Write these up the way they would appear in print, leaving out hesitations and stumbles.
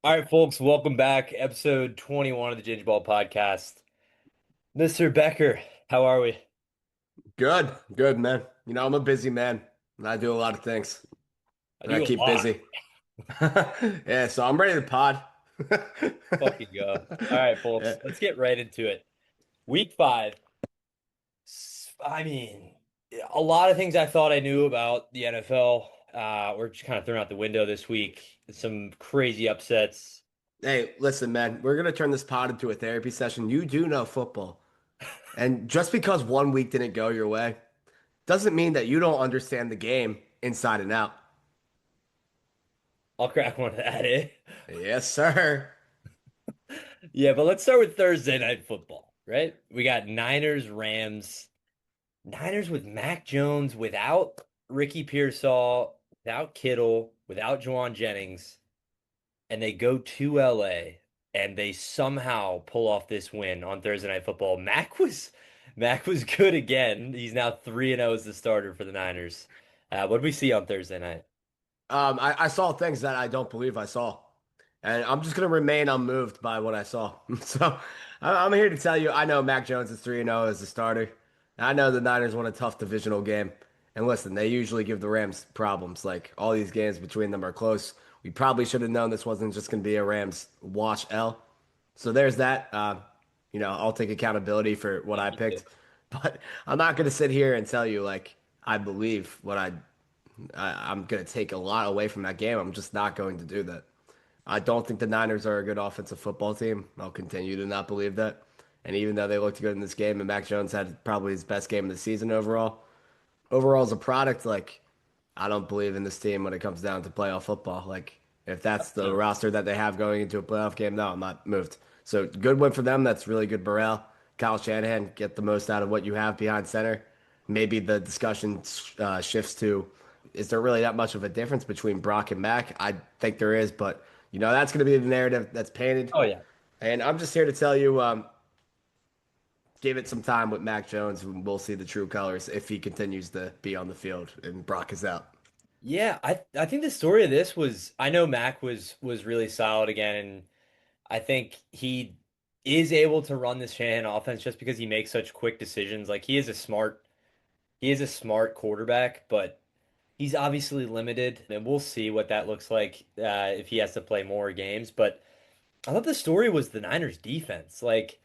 All right, folks, welcome back. Episode 21 of the Ginger Ball Podcast. Mr. Becker, how are we? Good, good, man. I'm a busy man and I do a lot of things I and I do a keep lot. busy. Yeah, so I'm ready to pod. Fucking go. All right, folks, Yeah. let's get right into it. Week 5. I mean, a lot of things I thought I knew about the NFL were just kind of thrown out the window this week. Some crazy upsets. Hey, listen, man, we're gonna turn this pod into a therapy session. You do know football. And just because one week didn't go your way doesn't mean that you don't understand the game inside and out. I'll crack one of that, eh? Yes, sir. Yeah, but let's start with Thursday Night Football, right? We got Niners, Rams. Niners with Mac Jones, without Ricky Pearsall, without Kittle, without Juwan Jennings, and they go to LA and they somehow pull off this win on Thursday Night Football. Mac was good again. He's now 3-0 as the starter for the Niners. What did we see on Thursday night? I saw things that I don't believe I saw. And I'm just going to remain unmoved by what I saw. So I'm here to tell you I know Mac Jones is 3-0 as a starter. I know the Niners won a tough divisional game. And listen, they usually give the Rams problems. Like all these games between them are close. We probably should have known this wasn't just going to be a Rams wash L. So there's that. I'll take accountability for what Yeah, I me too. picked. But I'm not going to sit here and tell you like I believe I'm going to take a lot away from that game. I'm just not going to do that. I don't think the Niners are a good offensive football team. I'll continue to not believe that. And even though they looked good in this game, and Mac Jones had probably his best game of the season overall as a product, like I don't believe in this team when it comes down to playoff football. Like if that's the No. roster that they have going into a playoff game, no, I'm not moved. So good win for them. That's really good morale. Kyle Shanahan, get the most out of what you have behind center. Maybe the discussion shifts to, is there really that much of a difference between Brock and Mac? I think there is, but that's going to be the narrative that's painted. Oh yeah. And I'm just here to tell you, give it some time with Mac Jones, and we'll see the true colors if he continues to be on the field and Brock is out. Yeah, I think the story of this was I know Mac was really solid again, and I think he is able to run this Shanahan offense just because he makes such quick decisions. Like he is a smart quarterback, but he's obviously limited, and we'll see what that looks like if he has to play more games. But I thought the story was the Niners defense. Like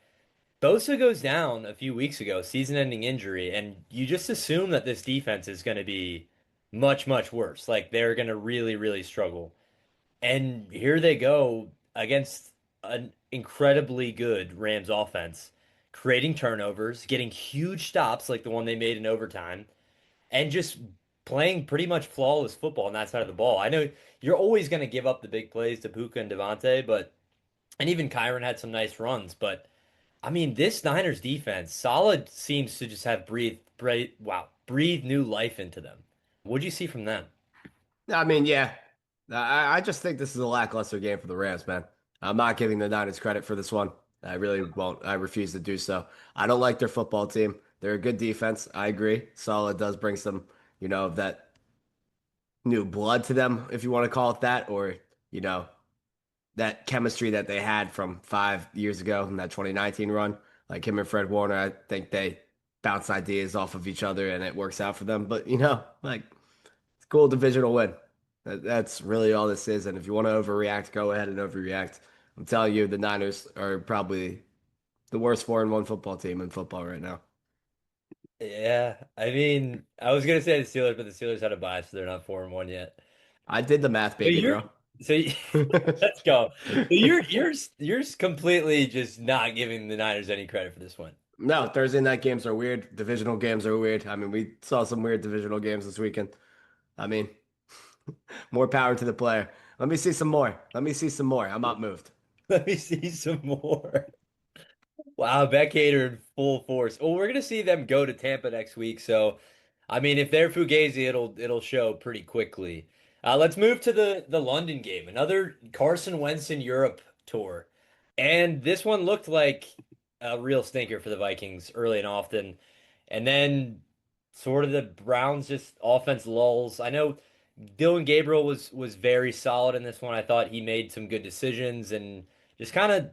Bosa goes down a few weeks ago, season-ending injury, and you just assume that this defense is going to be much, much worse. Like they're going to really, really struggle. And here they go against an incredibly good Rams offense, creating turnovers, getting huge stops like the one they made in overtime, and just playing pretty much flawless football on that side of the ball. I know you're always going to give up the big plays to Puka and Devontae, but and even Kyron had some nice runs, but I mean, this Niners defense, solid seems to just have breathe new life into them. What'd you see from them? I mean, yeah, I just think this is a lackluster game for the Rams, man. I'm not giving the Niners credit for this one. I really won't. I refuse to do so. I don't like their football team. They're a good defense. I agree. Solid does bring some, that new blood to them, if you want to call it that, or, you know, that chemistry that they had from 5 years ago in that 2019 run. Like him and Fred Warner, I think they bounce ideas off of each other and it works out for them. But, like it's a cool divisional win. That's really all this is. And if you want to overreact, go ahead and overreact. I'm telling you, the Niners are probably the worst 4-1 football team in football right now. Yeah, I mean, I was gonna say the Steelers, but the Steelers had a bye, so they're not 4-1 yet. I did the math, So baby, you're, bro. so you, let's go. So you're completely just not giving the Niners any credit for this one. No, Thursday night games are weird. Divisional games are weird. I mean, we saw some weird divisional games this weekend. I mean, more power to the player. Let me see some more. Let me see some more. I'm not moved. Let me see some more. Wow, Beck Hater in full force. Well, we're gonna see them go to Tampa next week, so I mean, if they're Fugazi, it'll show pretty quickly. Let's move to the London game, another Carson Wentz in Europe tour, and this one looked like a real stinker for the Vikings early and often, and then sort of the Browns just offense lulls. I know Dylan Gabriel was very solid in this one. I thought he made some good decisions and just kind of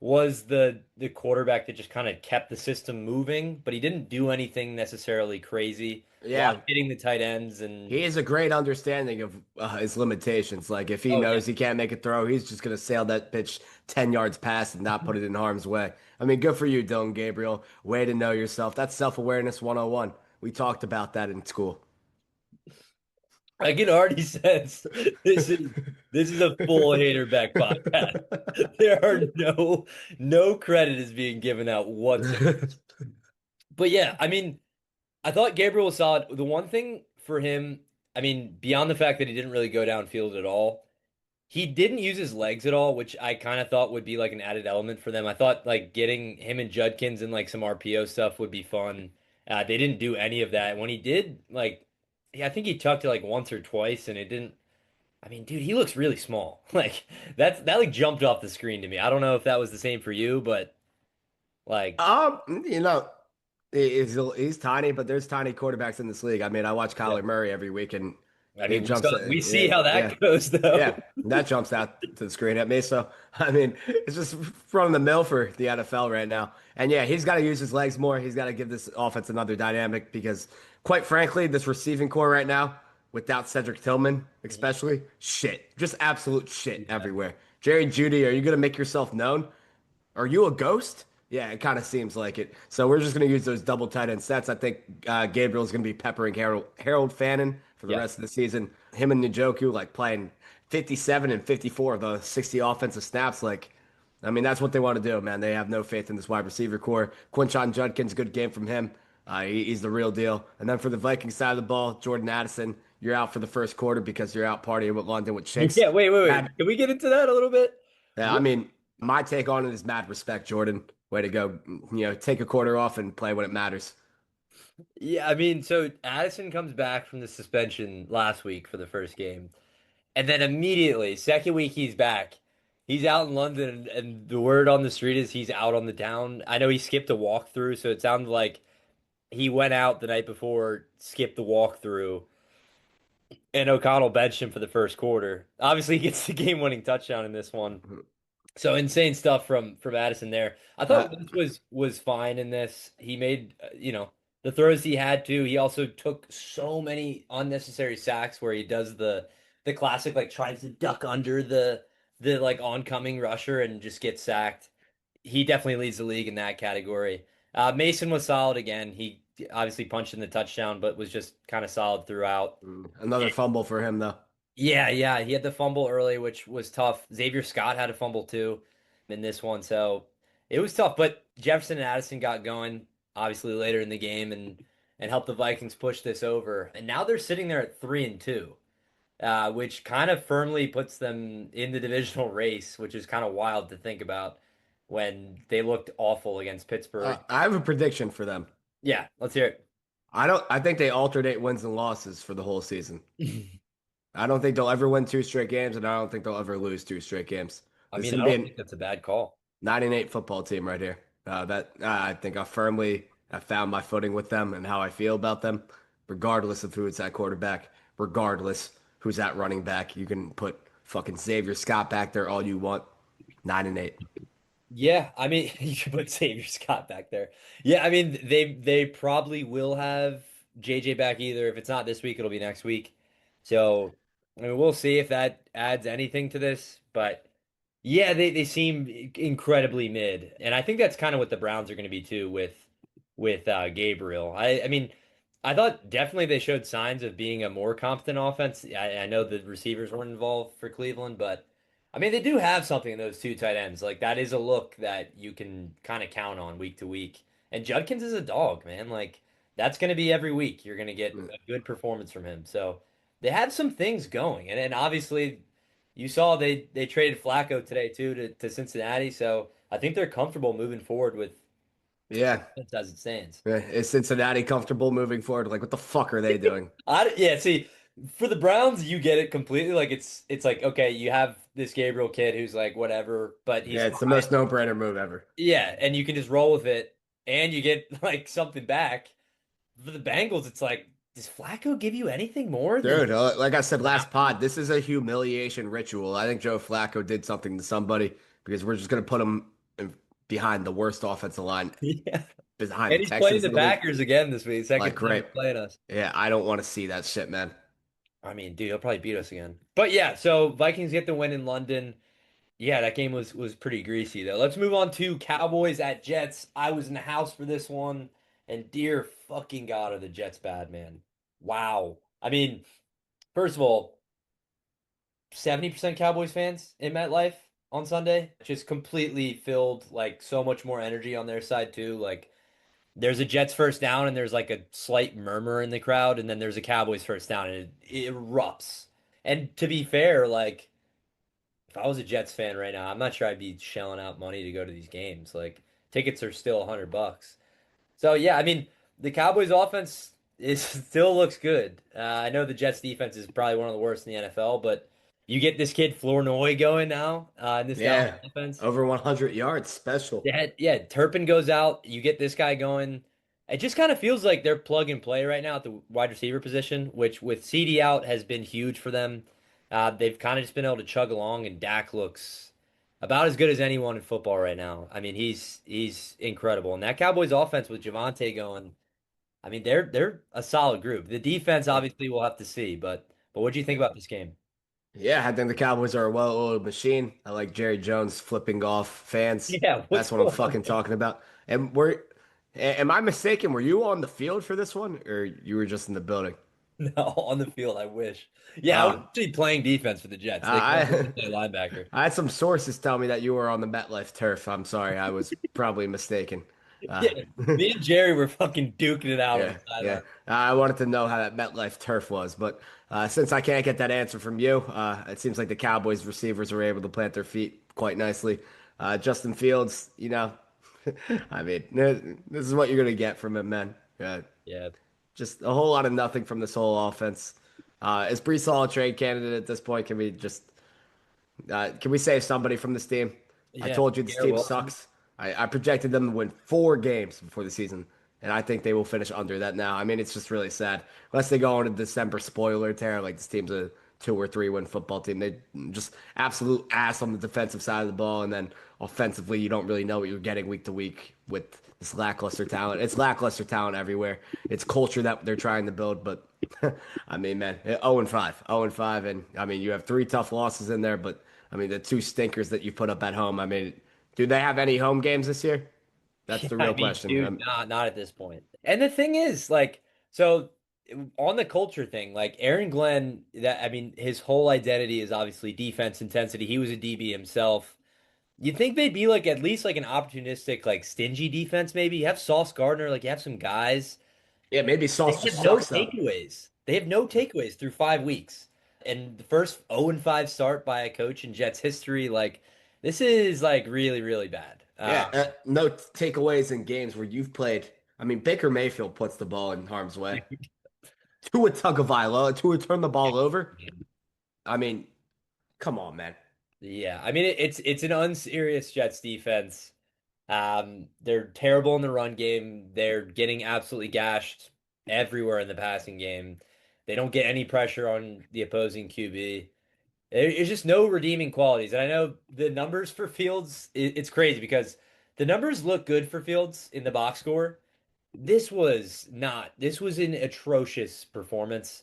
was the quarterback that just kind of kept the system moving, but he didn't do anything necessarily crazy. A lot of Yeah, hitting the tight ends he and has a great understanding of his limitations. Like if he oh yeah. knows he can't make a throw, he's just gonna sail that pitch 10 yards past and not put it in harm's way. I mean, good for you, Dylan Gabriel. Way to know yourself. That's self-awareness 101. We talked about that in school. I can already sense this is this is a full hater back podcast. There are no credit is being given out whatsoever. But yeah, I mean, I thought Gabriel was solid. The one thing for him, I mean, beyond the fact that he didn't really go downfield at all, he didn't use his legs at all, which I kind of thought would be like an added element for them. I thought like getting him and Judkins and like some RPO stuff would be fun. They didn't do any of that. When he did, like, yeah, I think he tucked it like once or twice, and it didn't. I mean, dude, he looks really small. Like that like jumped off the screen to me. I don't know if that was the same for you, but like, You know, he's tiny, but there's tiny quarterbacks in this league. I mean, I watch yeah. Kyler Murray every week, and I he mean, jumps. we see Yeah, how yeah, that goes yeah. though. That jumps out to the screen at me. So, I mean, it's just from the mill for the NFL right now. And yeah, he's got to use his legs more. He's got to give this offense another dynamic because, quite frankly, this receiving core right now, without Cedric Tillman, especially, shit, just absolute shit Yeah. everywhere. Jerry Judy, are you gonna make yourself known? Are you a ghost? Yeah, it kind of seems like it. So we're just going to use those double tight end sets. I think Gabriel's going to be peppering Harold Fannin for the Yeah. rest of the season. Him and Njoku like playing 57 and 54 of the 60 offensive snaps. Like, I mean, that's what they want to do, man. They have no faith in this wide receiver core. Quinshon Judkins, good game from him. He's the real deal. And then for the Vikings side of the ball, Jordan Addison, you're out for the first quarter because you're out partying with London with chicks. Yeah, wait. Mad, Can we get into that a little bit? yeah, I mean, my take on it is mad respect, Jordan. Way to go. Take a quarter off and play when it matters. Yeah, I mean, so Addison comes back from the suspension last week for the first game, and then immediately, second week he's back. He's out in London, and the word on the street is he's out on the town. I know he skipped a walkthrough, so it sounded like he went out the night before, skipped the walkthrough, and O'Connell benched him for the first quarter. Obviously, he gets the game-winning touchdown in this one. So insane stuff from Addison there. I thought Uh, Wentz was fine in this. He made the throws he had to. He also took so many unnecessary sacks where he does the classic like tries to duck under the like oncoming rusher and just gets sacked. He definitely leads the league in that category. Mason was solid again. He obviously punched in the touchdown, but was just kind of solid throughout. Another fumble for him, though. Yeah, he had the fumble early, which was tough. Xavier Scott had a fumble too in this one, so it was tough. But Jefferson and Addison got going obviously later in the game and helped the Vikings push this over. And now they're sitting there at 3-2, which kind of firmly puts them in the divisional race, which is kind of wild to think about when they looked awful against Pittsburgh. I have a prediction for them. Yeah, let's hear I think they alternate wins and losses for the whole season. it. I don't think they'll ever win two straight games, and I don't think they'll ever lose two straight games. I This is mean, gonna I be don't a think that's a bad call. 9-8 football team right here. I think I firmly have found my footing with them and how I feel about them, regardless of who is at quarterback, regardless who's at running back. You can put fucking Xavier Scott back there all you want. 9-8. Yeah, I mean, you should put Xavier Scott back there. Yeah, I mean, they probably will have JJ back either. If it's not this week, it'll be next week. So, I mean, we'll see if that adds anything to this. But yeah, they seem incredibly mid, and I think that's kind of what the Browns are going to be too with Gabriel. I mean, I thought definitely they showed signs of being a more competent offense. I know the receivers weren't involved for Cleveland, but I mean they do have something in those two tight ends. Like that is a look that you can kind of count on week to week. And Judkins is a dog, man. Like that's going to be every week. You're going to get a good performance from him. So they have some things going, and obviously you saw they traded Flacco today too to Cincinnati. So I think they're comfortable moving forward with Yeah. as it stands. Is Cincinnati comfortable moving forward? Like, what the fuck are they doing? Yeah, see, for the Browns, you get it completely. Like it's like okay, you have this Gabriel kid who's like whatever, but he's Yeah, it's the fine. most no-brainer move ever. Yeah, and you can just roll with it, and you get like something back. For the Bengals, it's like does Flacco give you anything more than Dude, like I said last Browns? pod, this is a humiliation ritual. I think Joe Flacco did something to somebody because we're just going to put him behind the worst offensive line Yeah. behind And the he's playing Texans the in the league. Packers again this week. Like, Second time he's great. playing us. Yeah, I don't want to see that shit, man. I mean, dude, he'll probably beat us again. But yeah, so Vikings get the win in London. Yeah, that game was pretty greasy though. Let's move on to Cowboys at Jets. I was in the house for this one, and dear fucking God, are the Jets bad, man. Wow. I mean, first of all, 70% Cowboys fans in MetLife on Sunday, just completely filled, like so much more energy on their side too. Like there's a Jets first down and there's like a slight murmur in the crowd, and then there's a Cowboys first down and it erupts. And to be fair, like if I was a Jets fan right now, I'm not sure I'd be shelling out money to go to these games. Like tickets are still $100. So yeah, I mean the Cowboys offense is still looks good. I know the Jets defense is probably one of the worst in the NFL, but you get this kid Flournoy going now in this Dallas Yeah, offense. over 100 yards, special. Yeah, Turpin goes out. You get this guy going. It just kind of feels like they're plug and play right now at the wide receiver position, which with CD out has been huge for them. They've kind of just been able to chug along, and Dak looks about as good as anyone in football right now. I mean, he's incredible, and that Cowboys offense with Javante going, I mean, they're a solid group. The defense obviously we'll have to see, but what do you think about this game? Yeah, I think the Cowboys are a well-oiled machine. I like Jerry Jones flipping off fans. Yeah, what's That's what I'm going on fucking talking about. And am I mistaken? Were you on the field for this one, or you were just in the building? No, on the field, I wish. Yeah, I was Uh, actually playing defense for the Jets. They called me to I play linebacker. I had some sources tell me that you were on the MetLife turf. I'm sorry, I was probably mistaken. Uh, Yeah, me and Jerry were fucking duking it out on yeah, the yeah. sideline. I wanted to know how that MetLife turf was, but since I can't get that answer from you, it seems like the Cowboys receivers were able to plant their feet quite nicely. Justin Fields, I mean, this is what you're gonna get from him, man. Yeah, Just a whole lot of nothing from this whole offense. Is Brees Hall a trade candidate at this point? Can we save somebody from this team? I yeah. told you this Garrett team Wilson. sucks. I projected them to win 4 games before the season, and I think they will finish under that now. I mean, it's just really sad. Unless they go on a December spoiler tear, like this team's a 2 or 3 win football team. They just absolute ass on the defensive side of the ball, and then offensively, you don't really know what you're getting week to week with this lackluster talent. It's lackluster talent everywhere. It's culture that they're trying to build, but I mean, man, 0-5, 0-5, and I mean, you have 3 tough losses in there, but I mean, the 2 stinkers that you put up at home. I mean, do they have any home games this year? That's Yeah, the I real mean, question. dude, not at this point. And the thing is, like, so on the culture thing, like Aaron Glenn, that I mean, his whole identity is obviously defense intensity. He was a DB himself. You'd think they'd be like at least like an opportunistic, like stingy defense, maybe. You have Sauce Gardner, like you have some guys. Yeah, maybe They Sauce have just no sucks though. takeaways. They have no takeaways through 5 weeks. And the first 0-5 start by a coach in Jets history, like this is like really, really bad. Yeah, no takeaways in games where you've played. I mean, Baker Mayfield puts the ball in harm's way. Tua Tagovailoa, Tua turn the ball over. I mean, come on, man. Yeah, I mean it's an unserious Jets defense. They're terrible in the run game. They're getting absolutely gashed everywhere in the passing game. They don't get any pressure on the opposing QB. There's just no redeeming qualities. And I know the numbers for Fields, it's crazy because the numbers look good for Fields in the box score. This was not. This was an atrocious performance.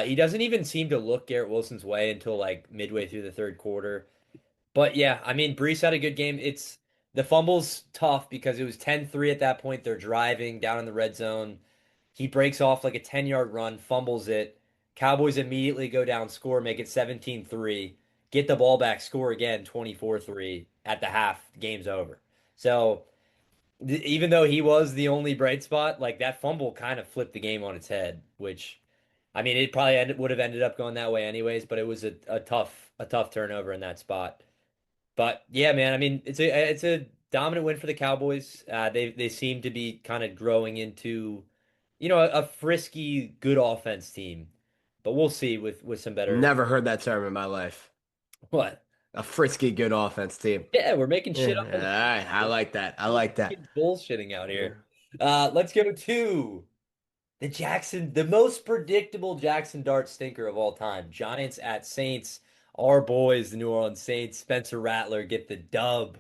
He doesn't even seem to look Garrett Wilson's way until like midway through the third quarter. But yeah, I mean, Brees had a good game. It's the fumble's tough because it was 10-3 at that point. They're driving down in the red zone. He breaks off like a 10-yard run, fumbles it. Cowboys immediately go down, score, make it 17-3, get the ball back, score again 24-3 at the half, game's over. So even though he was the only bright spot, like that fumble kind of flipped the game on its head, which I mean, it probably would have ended up going that way anyways, but it was a tough turnover in that spot. But yeah, man, I mean, it's a dominant win for the Cowboys. They seem to be kind of growing into, a frisky, good offense team. But we'll see with some better Never heard that term in my life. what? A frisky good offense team. Yeah, we're making Yeah, shit up all on the right, I fly. like that. I like that. Fucking bullshitting out Yeah. here. Let's go to The most predictable Jackson Dart stinker of all time. Giants at Saints. Our boys, the New Orleans Saints. Spencer Rattler get the dub.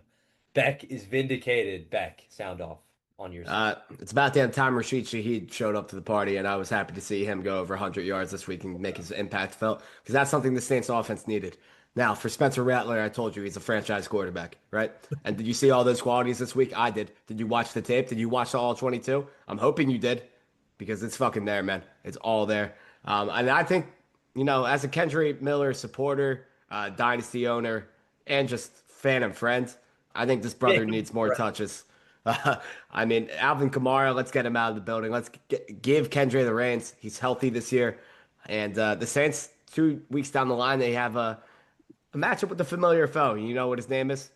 Beck is vindicated. Beck, sound off on your side. It's about damn time Rashid Shaheed showed up to the party, and I was happy to see him go over 100 yards this week and make his impact felt because that's something the Saints offense needed. Now, for Spencer Rattler, I told you he's a franchise quarterback, right? And did you see all those qualities this week? I did. Did you watch the tape? Did you watch all 22? I'm hoping you did because it's fucking there, man. It's all there. And I think, as a Kendry Miller supporter, dynasty owner, and just fan and friend, I think this brother needs more touches. I mean, Alvin Kamara, let's get him out of the building. Give Kendra the reins. He's healthy this year. And the Saints, 2 weeks down the line, they have a matchup with a familiar foe. You know what his name is?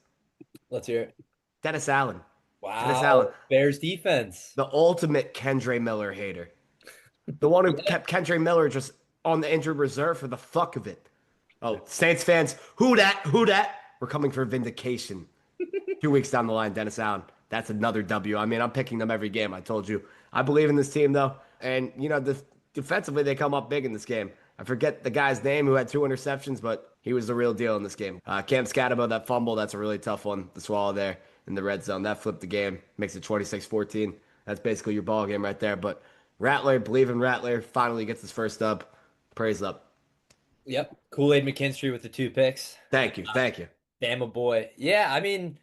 Let's hear it. Dennis Allen. Dennis Allen, Wow. Bears defense. the ultimate Kendra Miller hater. The one who kept Kendra Miller just on the injured reserve for the fuck of it. Oh, Saints fans, who that? Who that? We're coming for vindication. 2 weeks down the line, Dennis Allen. That's another W. I mean, I'm picking them every game. I told you. I believe in this team, though. And, defensively, they come up big in this game. I forget the guy's name who had 2 interceptions, but he was the real deal in this game. Cam Scatabo, that fumble, that's a really tough one to swallow there in the red zone. That flipped the game, makes it 26-14. That's basically your ball game right there. But Rattler, believe in Rattler, finally gets his first up. Praise up. Yep. Kool-Aid McKinstry with the 2 picks. Thank you. Thank you. Bama boy. Yeah, I mean,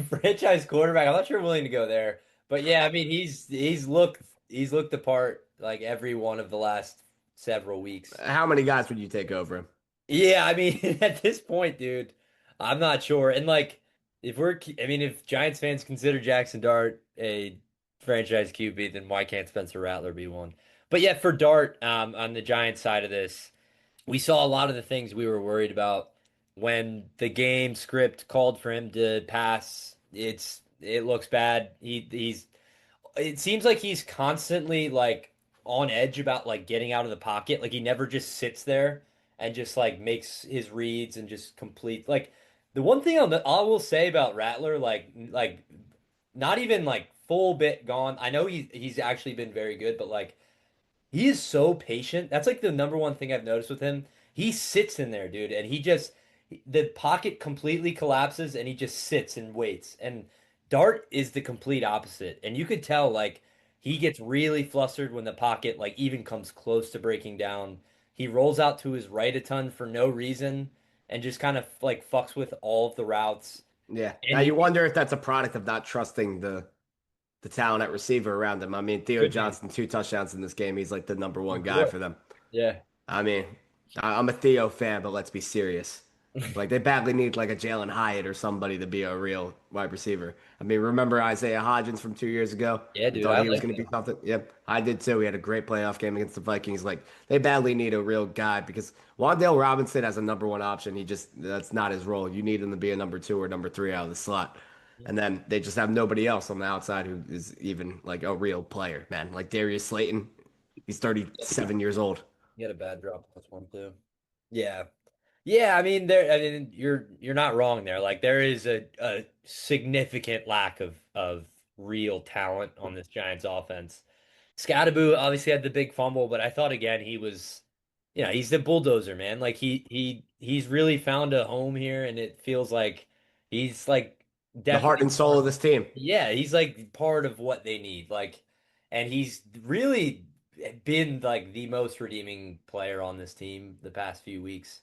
franchise quarterback. I'm not sure I'm willing to go there, but yeah, I mean, he's looked the part like every one of the last several weeks. How many guys would you take over him? Yeah, I mean, at this point, dude, I'm not sure. And like, if Giants fans consider Jackson Dart a franchise QB, then why can't Spencer Rattler be one? But yeah, for Dart, on the Giants side of this. We saw a lot of the things we were worried about when the game script called for him to pass. It looks bad. It seems like he's constantly like on edge about like getting out of the pocket. Like he never just sits there and just like makes his reads and just complete like the one thing I will say about Rattler, like not even like full bit gone. I know he's actually been very good, but like he is so patient. That's like the number one thing I've noticed with him. He sits in there, dude, and the pocket completely collapses and he just sits and waits. And Dart is the complete opposite. And you could tell like he gets really flustered when the pocket like even comes close to breaking down. He rolls out to his right a ton for no reason and just kind of like fucks with all of the routes. Yeah. Now And you he wonder if that's a product of not trusting the talent at receiver around him. I mean, Theo could be. Johnson, 2 touchdowns in this game. He's like the number one guy Sure. for them. Yeah. I mean, I'm a Theo fan, but let's be serious. Like they badly need like a Jalen Hyatt or somebody to be a real wide receiver. I mean, remember Isaiah Hodgins from 2 years ago? Yeah, We dude, thought I he was like going to him. be something. Yep, I did too. He had a great playoff game against the Vikings. Like they badly need a real guy because Wan'Dale Robinson as a number one option, that's not his role. You need him to be a number two or number three out of the slot. And then they just have nobody else on the outside who is even like a real player, man. Like Darius Slayton, he's 37 years old. He had a bad drop. That's one too. Yeah. Yeah, I mean you're not wrong there. Like there is a significant lack of real talent on this Giants offense. Scattaboo obviously had the big fumble, but I thought again he's the bulldozer, man. Like he's really found a home here and it feels like he's like The heart definitely and soul of this team. yeah, he's like part of what they need. Like, and he's really been like the most redeeming player on this team the past few weeks.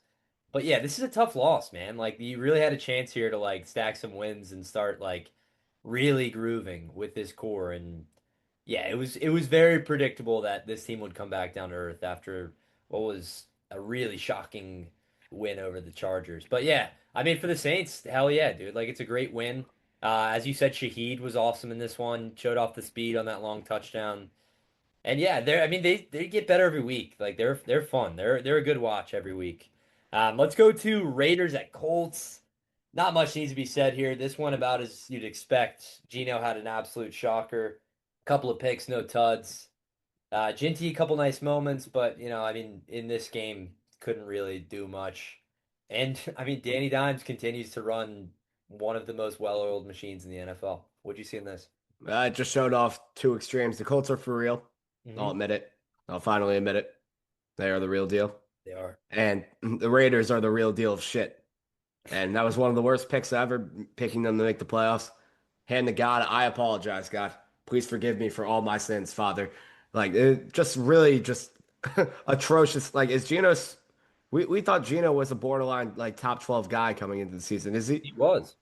But yeah, this is a tough loss, man. Like, you really had a chance here to like stack some wins and start like really grooving with this core. And yeah, it was very predictable that this team would come back down to earth after what was a really shocking win over the Chargers. But yeah, I mean for the Saints, hell yeah, dude. Like it's a great win. As you said, Shaheed was awesome in this one. Showed off the speed on that long touchdown. And yeah, I mean they get better every week. Like they're fun. They're a good watch every week. Let's go to Raiders at Colts. Not much needs to be said here. This one about as you'd expect. Gino had an absolute shocker. Couple of picks, no tuds. Ginty, a couple nice moments, but I mean, in this game, couldn't really do much. And I mean, Danny Dimes continues to run one of the most well-oiled machines in the NFL. What'd you see in this? It just showed off two extremes. The Colts are for real. I'll Hmm. admit it. I'll finally admit it. They are the real deal. They are. And the Raiders are the real deal of shit. And that was one of the worst picks ever, picking them to make the playoffs. Hand to God, I apologize, God. Please forgive me for all my sins, Father. Like, it just really just atrocious. Like, is Geno's. We thought Geno was a borderline, like, top 12 guy coming into the season. Is he? He was.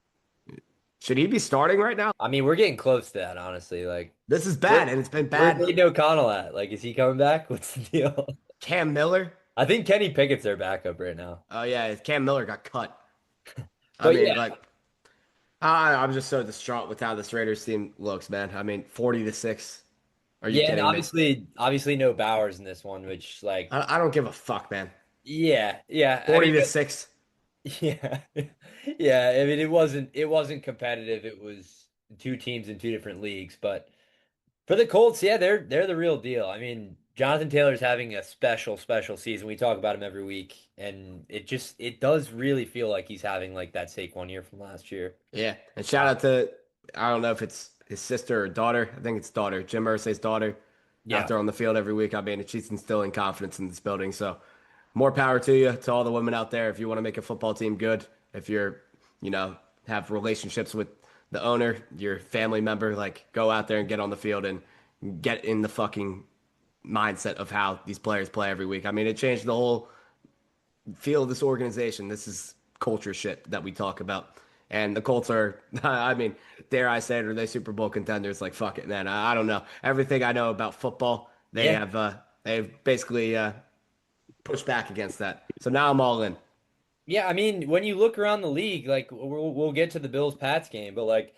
Should he be starting right now? I mean, we're getting close to that, honestly. Like, This is where, bad, and it's been where's bad. Aiden O'Connell at? Like, is he coming back? What's the deal? Cam Miller. I think Kenny Pickett's their backup right now. Oh, yeah, Cam Miller got cut. I But mean, yeah, like, I'm just so distraught with how this Raiders team looks, man. I mean, 40-6. Are you yeah, and kidding me? obviously no Bowers in this one, which like, I don't give a fuck, man. yeah, yeah. I 40 mean, to 6. yeah, yeah. I mean, it wasn't competitive. It was two teams in two different leagues, but for the Colts, yeah, they're the real deal. I mean, Jonathan Taylor's having a special season. We talk about him every week, and it does really feel like he's having like that Saquon year from last year. Yeah. And shout out to, I don't know if it's his sister or daughter. I think it's daughter, Jim Irsay's daughter, out Yeah. there on the field every week. I mean, she's instilling confidence in this building. So more power to you, to all the women out there. If you want to make a football team good, if you're, you know, have relationships with the owner, your family member, like go out there and get on the field and get in the fucking mindset of how these players play every week. I mean, it changed the whole feel of this organization. This is culture shit that we talk about. And the Colts are, I mean, dare I say it, are they Super Bowl contenders? Like, fuck it, man. I don't know. Everything I know about football, Yeah. they've basically pushed back against that. So now I'm all in. Yeah, I mean, when you look around the league, like we'll get to the Bills Pats game, but like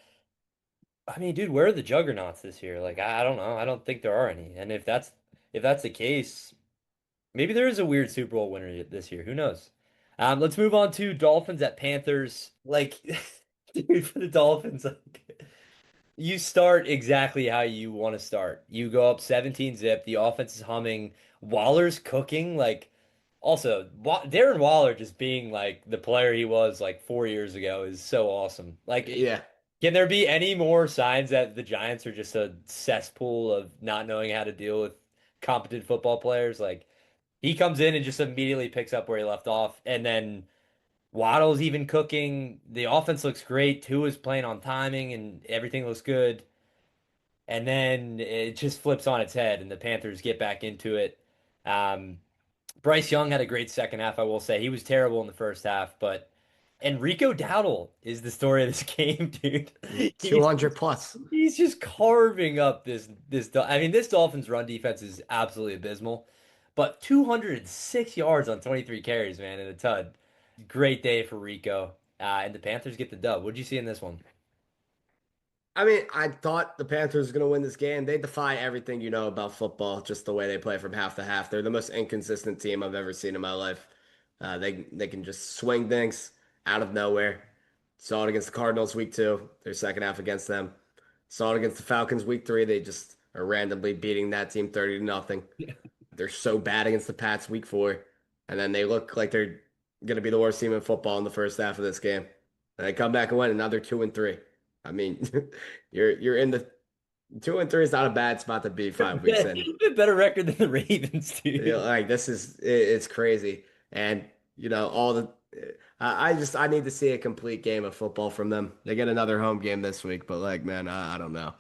I mean, dude, where are the juggernauts this year? Like I don't know. I don't think there are any. And if that's the case, maybe there is a weird Super Bowl winner this year. Who knows? Let's move on to Dolphins at Panthers. Like, dude, for the Dolphins, like you start exactly how you want to start. You go up 17 zip. The offense is humming. Waller's cooking. Like, also, Darren Waller just being like the player he was like 4 years ago is so awesome. Like, Yeah. can there be any more signs that the Giants are just a cesspool of not knowing how to deal with competent football players? Like, he comes in and just immediately picks up where he left off, and then Waddle's even cooking. The offense looks great. Tua's playing on timing, and everything looks good. And then it just flips on its head, and the Panthers get back into it. Um, Bryce Young had a great second half, I will say. He was terrible in the first half, but Enrico Dowdle is the story of this game, dude. He's 200 plus. he's just carving up this. I mean, this Dolphins run defense is absolutely abysmal, but 206 yards on 23 carries, man, in a tud. Great day for Rico. And the Panthers get the dub. What'd you see in this one? I mean, I thought the Panthers were going to win this game. They defy everything you know about football, just the way they play from half to half. They're the most inconsistent team I've ever seen in my life. They can just swing things out of nowhere. Saw it against the Cardinals week two, their second half against them. Saw it against the Falcons week three. They just are randomly beating that team 30-0. They're so bad against the Pats week four. And then they look like they're going to be the worst team in football in the first half of this game. And they come back and win, and now they're 2-3. I mean, you're in the 2-3 is not a bad spot to be 5 weeks in. Better record than the Ravens, You know, dude. like this is it's crazy, and you know all the. I need to see a complete game of football from them. They get another home game this week, but like man, I don't know.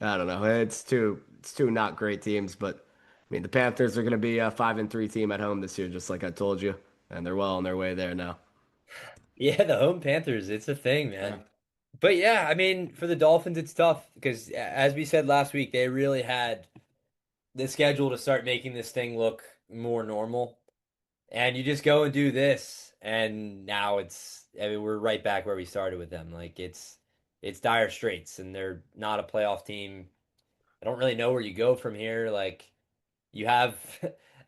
I don't know. It's two not great teams, but I mean the Panthers are going to be a 5-3 team at home this year, just like I told you, and they're well on their way there now. Yeah, the home Panthers, it's a thing, Yeah. man. But yeah, I mean, for the Dolphins, it's tough because, as we said last week, they really had the schedule to start making this thing look more normal. And you just go and do this, and now I mean, we're right back where we started with them. Like it's dire straits, and they're not a playoff team. I don't really know where you go from here. Like you have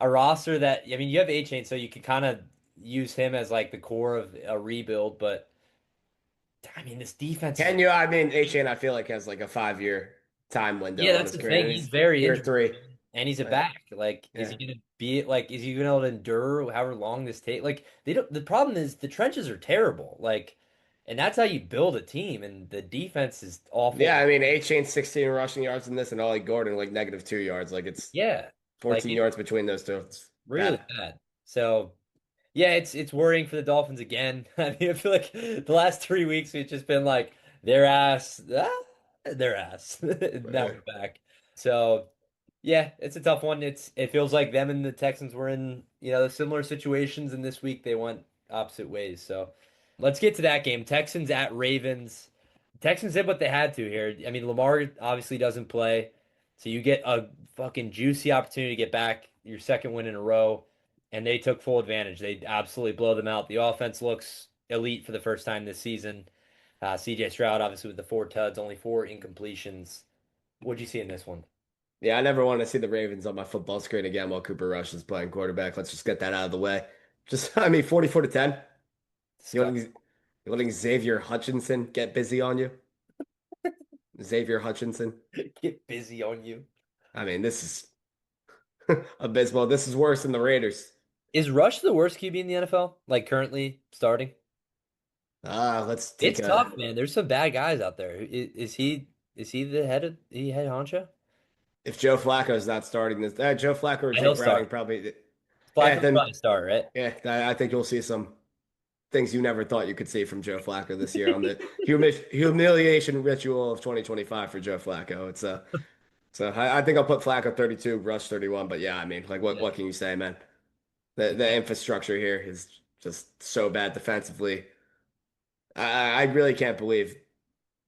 a roster that, I mean, you have A-Chain, so you could kind of use him as like the core of a rebuild, but I mean, this defense is. Can you? I mean, HN, I feel like has like a 5-year time Yeah, window on that's his the career, thing. and He's he's very year injury three. prone, and he's a Like, back. Like, is he yeah. gonna be like? Is he gonna be able to endure however long this take? Like, they don't. The problem is the trenches are terrible. Like, And that's how you build a team. And the defense is awful. Yeah, I mean, A Chain 16 rushing yards in this, and Ollie Gordon like -2 yards. Like it's Yeah, like 14 it's yards between those two. It's really bad. bad. So yeah, it's worrying for the Dolphins again. I mean, I feel like the last 3 weeks we've just been like their ass, their ass. Now Uh, we're back. So yeah, it's a tough one. It feels like them and the Texans were in, similar situations, and this week they went opposite ways. So let's get to that game. Texans at Ravens. Texans did what they had to here. I mean, Lamar obviously doesn't play, so you get a fucking juicy opportunity to get back your second win in a row, and they took full advantage. They absolutely blow them out. The offense looks elite for the first time this season. CJ Stroud, obviously, with the 4 tuds, only 4 incompletions. What'd you see in this one? yeah, I never want to see the Ravens on my football screen again while Cooper Rush is playing quarterback. Let's just get that out of the way. Just, I mean, 44 to 10. You Disgusting. letting, you letting Xavier Hutchinson get busy on you? Xavier Hutchinson. Get busy on you. I mean, this is abysmal. This is worse than the Raiders. Is Rush the worst QB in the NFL? Like currently starting? Let's take It's tough, a. man. There's some bad guys out there. Is he the head honcho? If Joe Flacco is not starting this, Joe Flacco or Yeah, he'll Jake Browning start. probably. Yeah, Flacco's then probably start, right? yeah, I think you'll see some things you never thought you could see from Joe Flacco this year on the humiliation ritual of 2025 for Joe Flacco. So I think I'll put Flacco 32, Rush 31. But yeah, I mean, like Yeah. what can you say, man? The infrastructure here is just so bad defensively. I really can't believe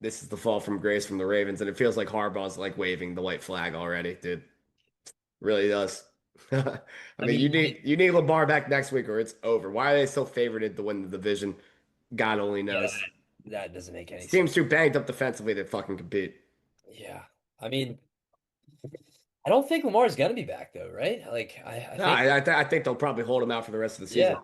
this is the fall from grace from the Ravens, and it feels like Harbaugh's like waving the white flag already, dude. Really does. I I mean, mean, you need Lamar back next week or it's over. Why are they still favored to win the division? God only yeah, knows. that doesn't make any This sense. team's too banged up defensively to fucking compete. Yeah. I mean, I don't think Lamar's gonna be back though, right? Like I No, think I think they'll probably hold him out for the rest of the yeah. season.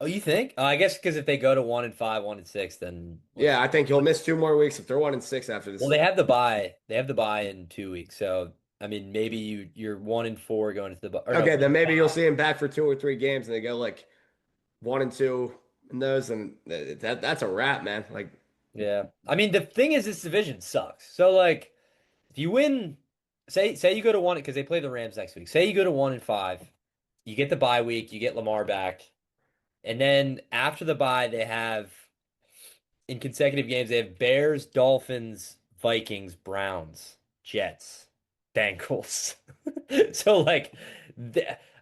Oh, you think? I guess because if they go to 1-5, 1-6, then Yeah, I think he'll miss 2 more weeks if they're 1-6 after well, this. they have the bye. They have the bye in 2 weeks. So I mean, maybe you're 1-4 going into the or no Okay, then maybe you'll 1-5. see him back for 2 or 3 games and they go like 1-2 in those, and that's a wrap, man. Like, Yeah. I mean, the thing is, this division sucks. So like, if you win, say you go to one because they play the Rams next week. Say you go to 1-5, you get the bye week, you get Lamar back, and then after the bye, they have in consecutive games they have Bears, Dolphins, Vikings, Browns, Jets, Bengals. So like,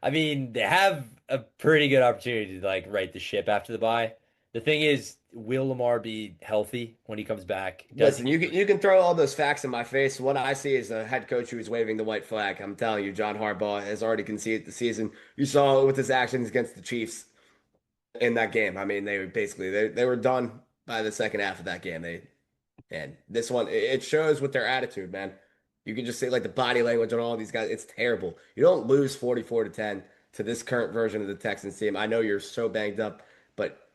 I mean, they have a pretty good opportunity to like right the ship after the bye. The thing is, will Lamar be healthy when he comes back? Does he? listen, you can throw all those facts in my face. What I see is a head coach who is waving the white flag. I'm telling you, John Harbaugh has already conceded the season. You saw it with his actions against the Chiefs in that game. I mean, they were basically they were done by the second half of that game. And this one, it shows with their attitude, man. You can just say like the body language on all these guys. It's terrible. You don't lose 44 to 10 to this current version of the Texans team. I know you're so banged up, but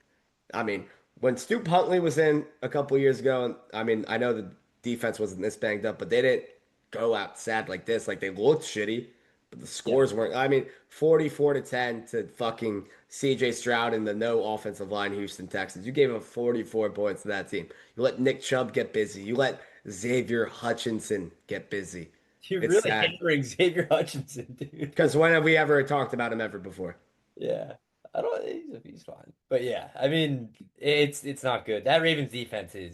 I mean, when Stu Huntley was in a couple years ago, and I mean, I know the defense wasn't this banged up, but they didn't go out sad like this. Like they looked shitty, but the Yeah. scores weren't. I mean, 44 to 10 to fucking CJ Stroud and the no offensive line Houston Texans. You gave up 44 points to that team. You let Nick Chubb get busy. You let Xavier Hutchinson get busy. You're It's really sad. hammering Xavier Hutchinson, dude. Because when have we ever talked about him ever before? Yeah. I don't he's fine. But yeah, I mean, it's not good. That Ravens defense is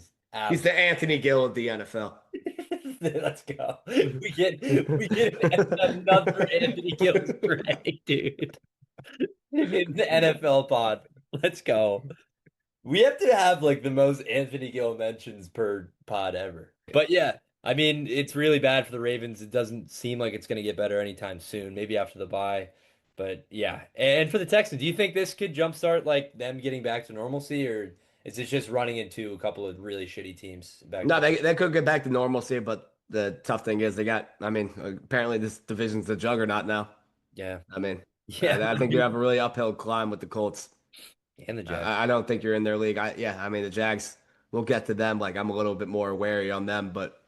He's abs. the Anthony Gill of the NFL. Let's go. We get another Anthony Gillisgray, dude, in the NFL pod. Let's go. We have to have like the most Anthony Gill mentions per pod ever. But yeah, I mean, it's really bad for the Ravens. It doesn't seem like it's going to get better anytime soon, maybe after the bye. But yeah, and for the Texans, do you think this could jumpstart like them getting back to normalcy, or is this just running into a couple of really shitty teams back No, to they could get back to normalcy, but the tough thing is they got. I mean, apparently this division's the juggernaut now. yeah, I mean, yeah, I I think you have mean, a really uphill climb with the Colts. and the Jags. I don't think you're in their league. Yeah, I mean the Jags. We'll get to them. Like I'm a little bit more wary on them, but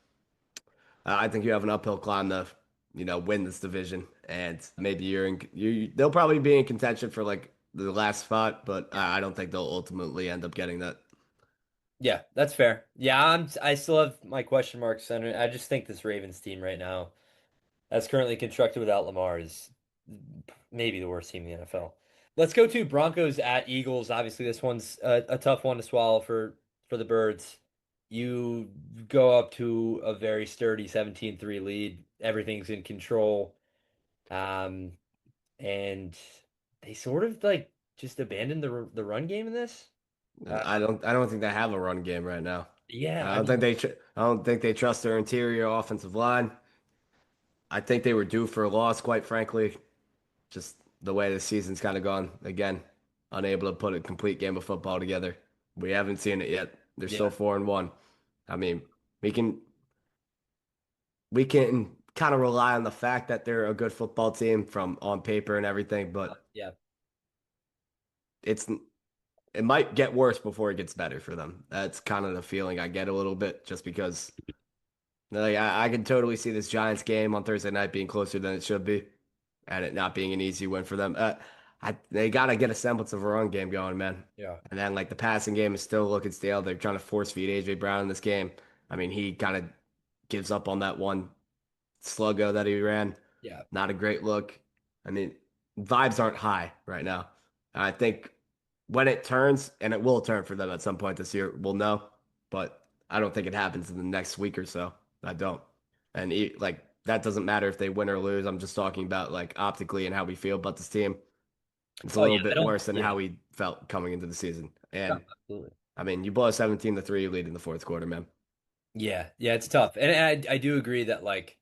I think you have an uphill climb to, win this division, and maybe they'll probably be in contention for like the last spot, but I don't think they'll ultimately end up getting that. Yeah, that's fair. Yeah, I still have my question marks, and I just think this Ravens team right now, as currently constructed without Lamar, is maybe the worst team in the NFL. Let's go to Broncos at Eagles. Obviously, this one's a tough one to swallow for the Birds. You go up to a very sturdy 17-3 lead. Everything's in control. Um, and they sort of like just abandoned the run game in this. Uh, I don't think they have a run game right now. yeah, I I don't think mean, I don't think they trust their interior offensive line. I think they were due for a loss, quite frankly. Just the way the season's kind of gone. Again, unable to put a complete game of football together. We haven't seen it yet. They're still yeah, 4-1. I mean, we can we can kind of rely on the fact that they're a good football team from on paper and everything, but yeah. it's it might get worse before it gets better for them. That's kind of the feeling I get a little bit, just because like I can totally see this Giants game on Thursday night being closer than it should be, and it not being an easy win for them. They gotta get a semblance of a run game going, man. Yeah. And then like the passing game is still looking stale. They're trying to force feed AJ Brown in this game. I mean, he kind of gives up on that one sluggo that he ran. Yeah. Not a great look. I mean, vibes aren't high right now. I think when it turns, and it will turn for them at some point this year, we'll know. But I don't think it happens in the next week or so. I don't. And like that doesn't matter if they win or lose. I'm just talking about like optically and how we feel about this team. It's a Oh little yeah, I bit don't. worse than Yeah, how we felt coming into the season. no, And absolutely. I mean, you blow a 17-3 lead in the fourth quarter, man. Yeah, yeah, it's tough, and I do agree that like,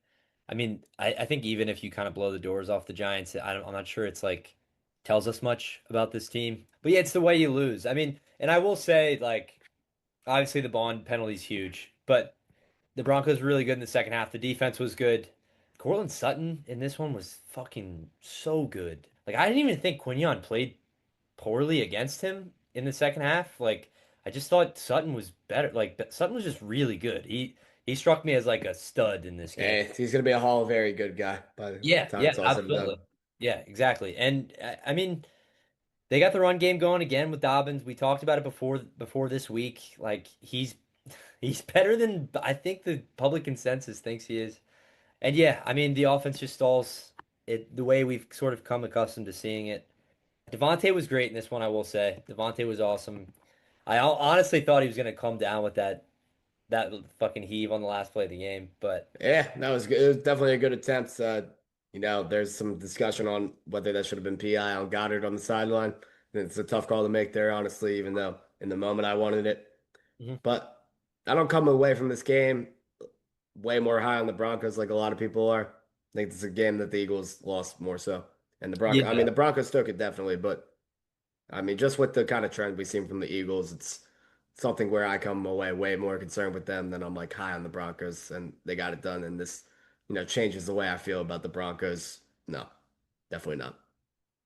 I mean, I think even if you kind of blow the doors off the Giants, I'm not sure it's like tells us much about this team. But yeah, it's the way you lose. I mean, and I will say like, obviously the Bond penalty's huge, but the Broncos were really good in the second half. The defense was good. Cortland Sutton in this one was fucking so good. Like I didn't even think Quinion played poorly against him in the second half. Like I just thought Sutton was better. Like Sutton was just really good. He struck me as like a stud in this game. Hey, he's gonna be a Hall of Very good guy by the Yeah, time yeah, it's all said and done. absolutely. Yeah, exactly. And I mean, they got the run game going again with Dobbins. We talked about it before this week. Like he's better than I think the public consensus thinks he is. And yeah, I mean the offense just stalls it the way we've sort of come accustomed to seeing it. Devontae was great in this one, I will say. Devontae was awesome. Honestly thought he was going to come down with that fucking heave on the last play of the game, but Yeah, that was good. It was definitely a good attempt. There's some discussion on whether that should have been PI on Goddard on the sideline. It's a tough call to make there, honestly, even though in the moment I wanted it. Mhm. But I don't come away from this game way more high on the Broncos like a lot of people are. I think it's a game that the Eagles lost more so. And I mean, Yeah. the Broncos took it definitely, but I mean, just with the kind of trend we've seen from the Eagles, it's something where I come away way more concerned with them than I'm like high on the Broncos, and they got it done. And this, changes the way I feel about the Broncos. No, definitely not.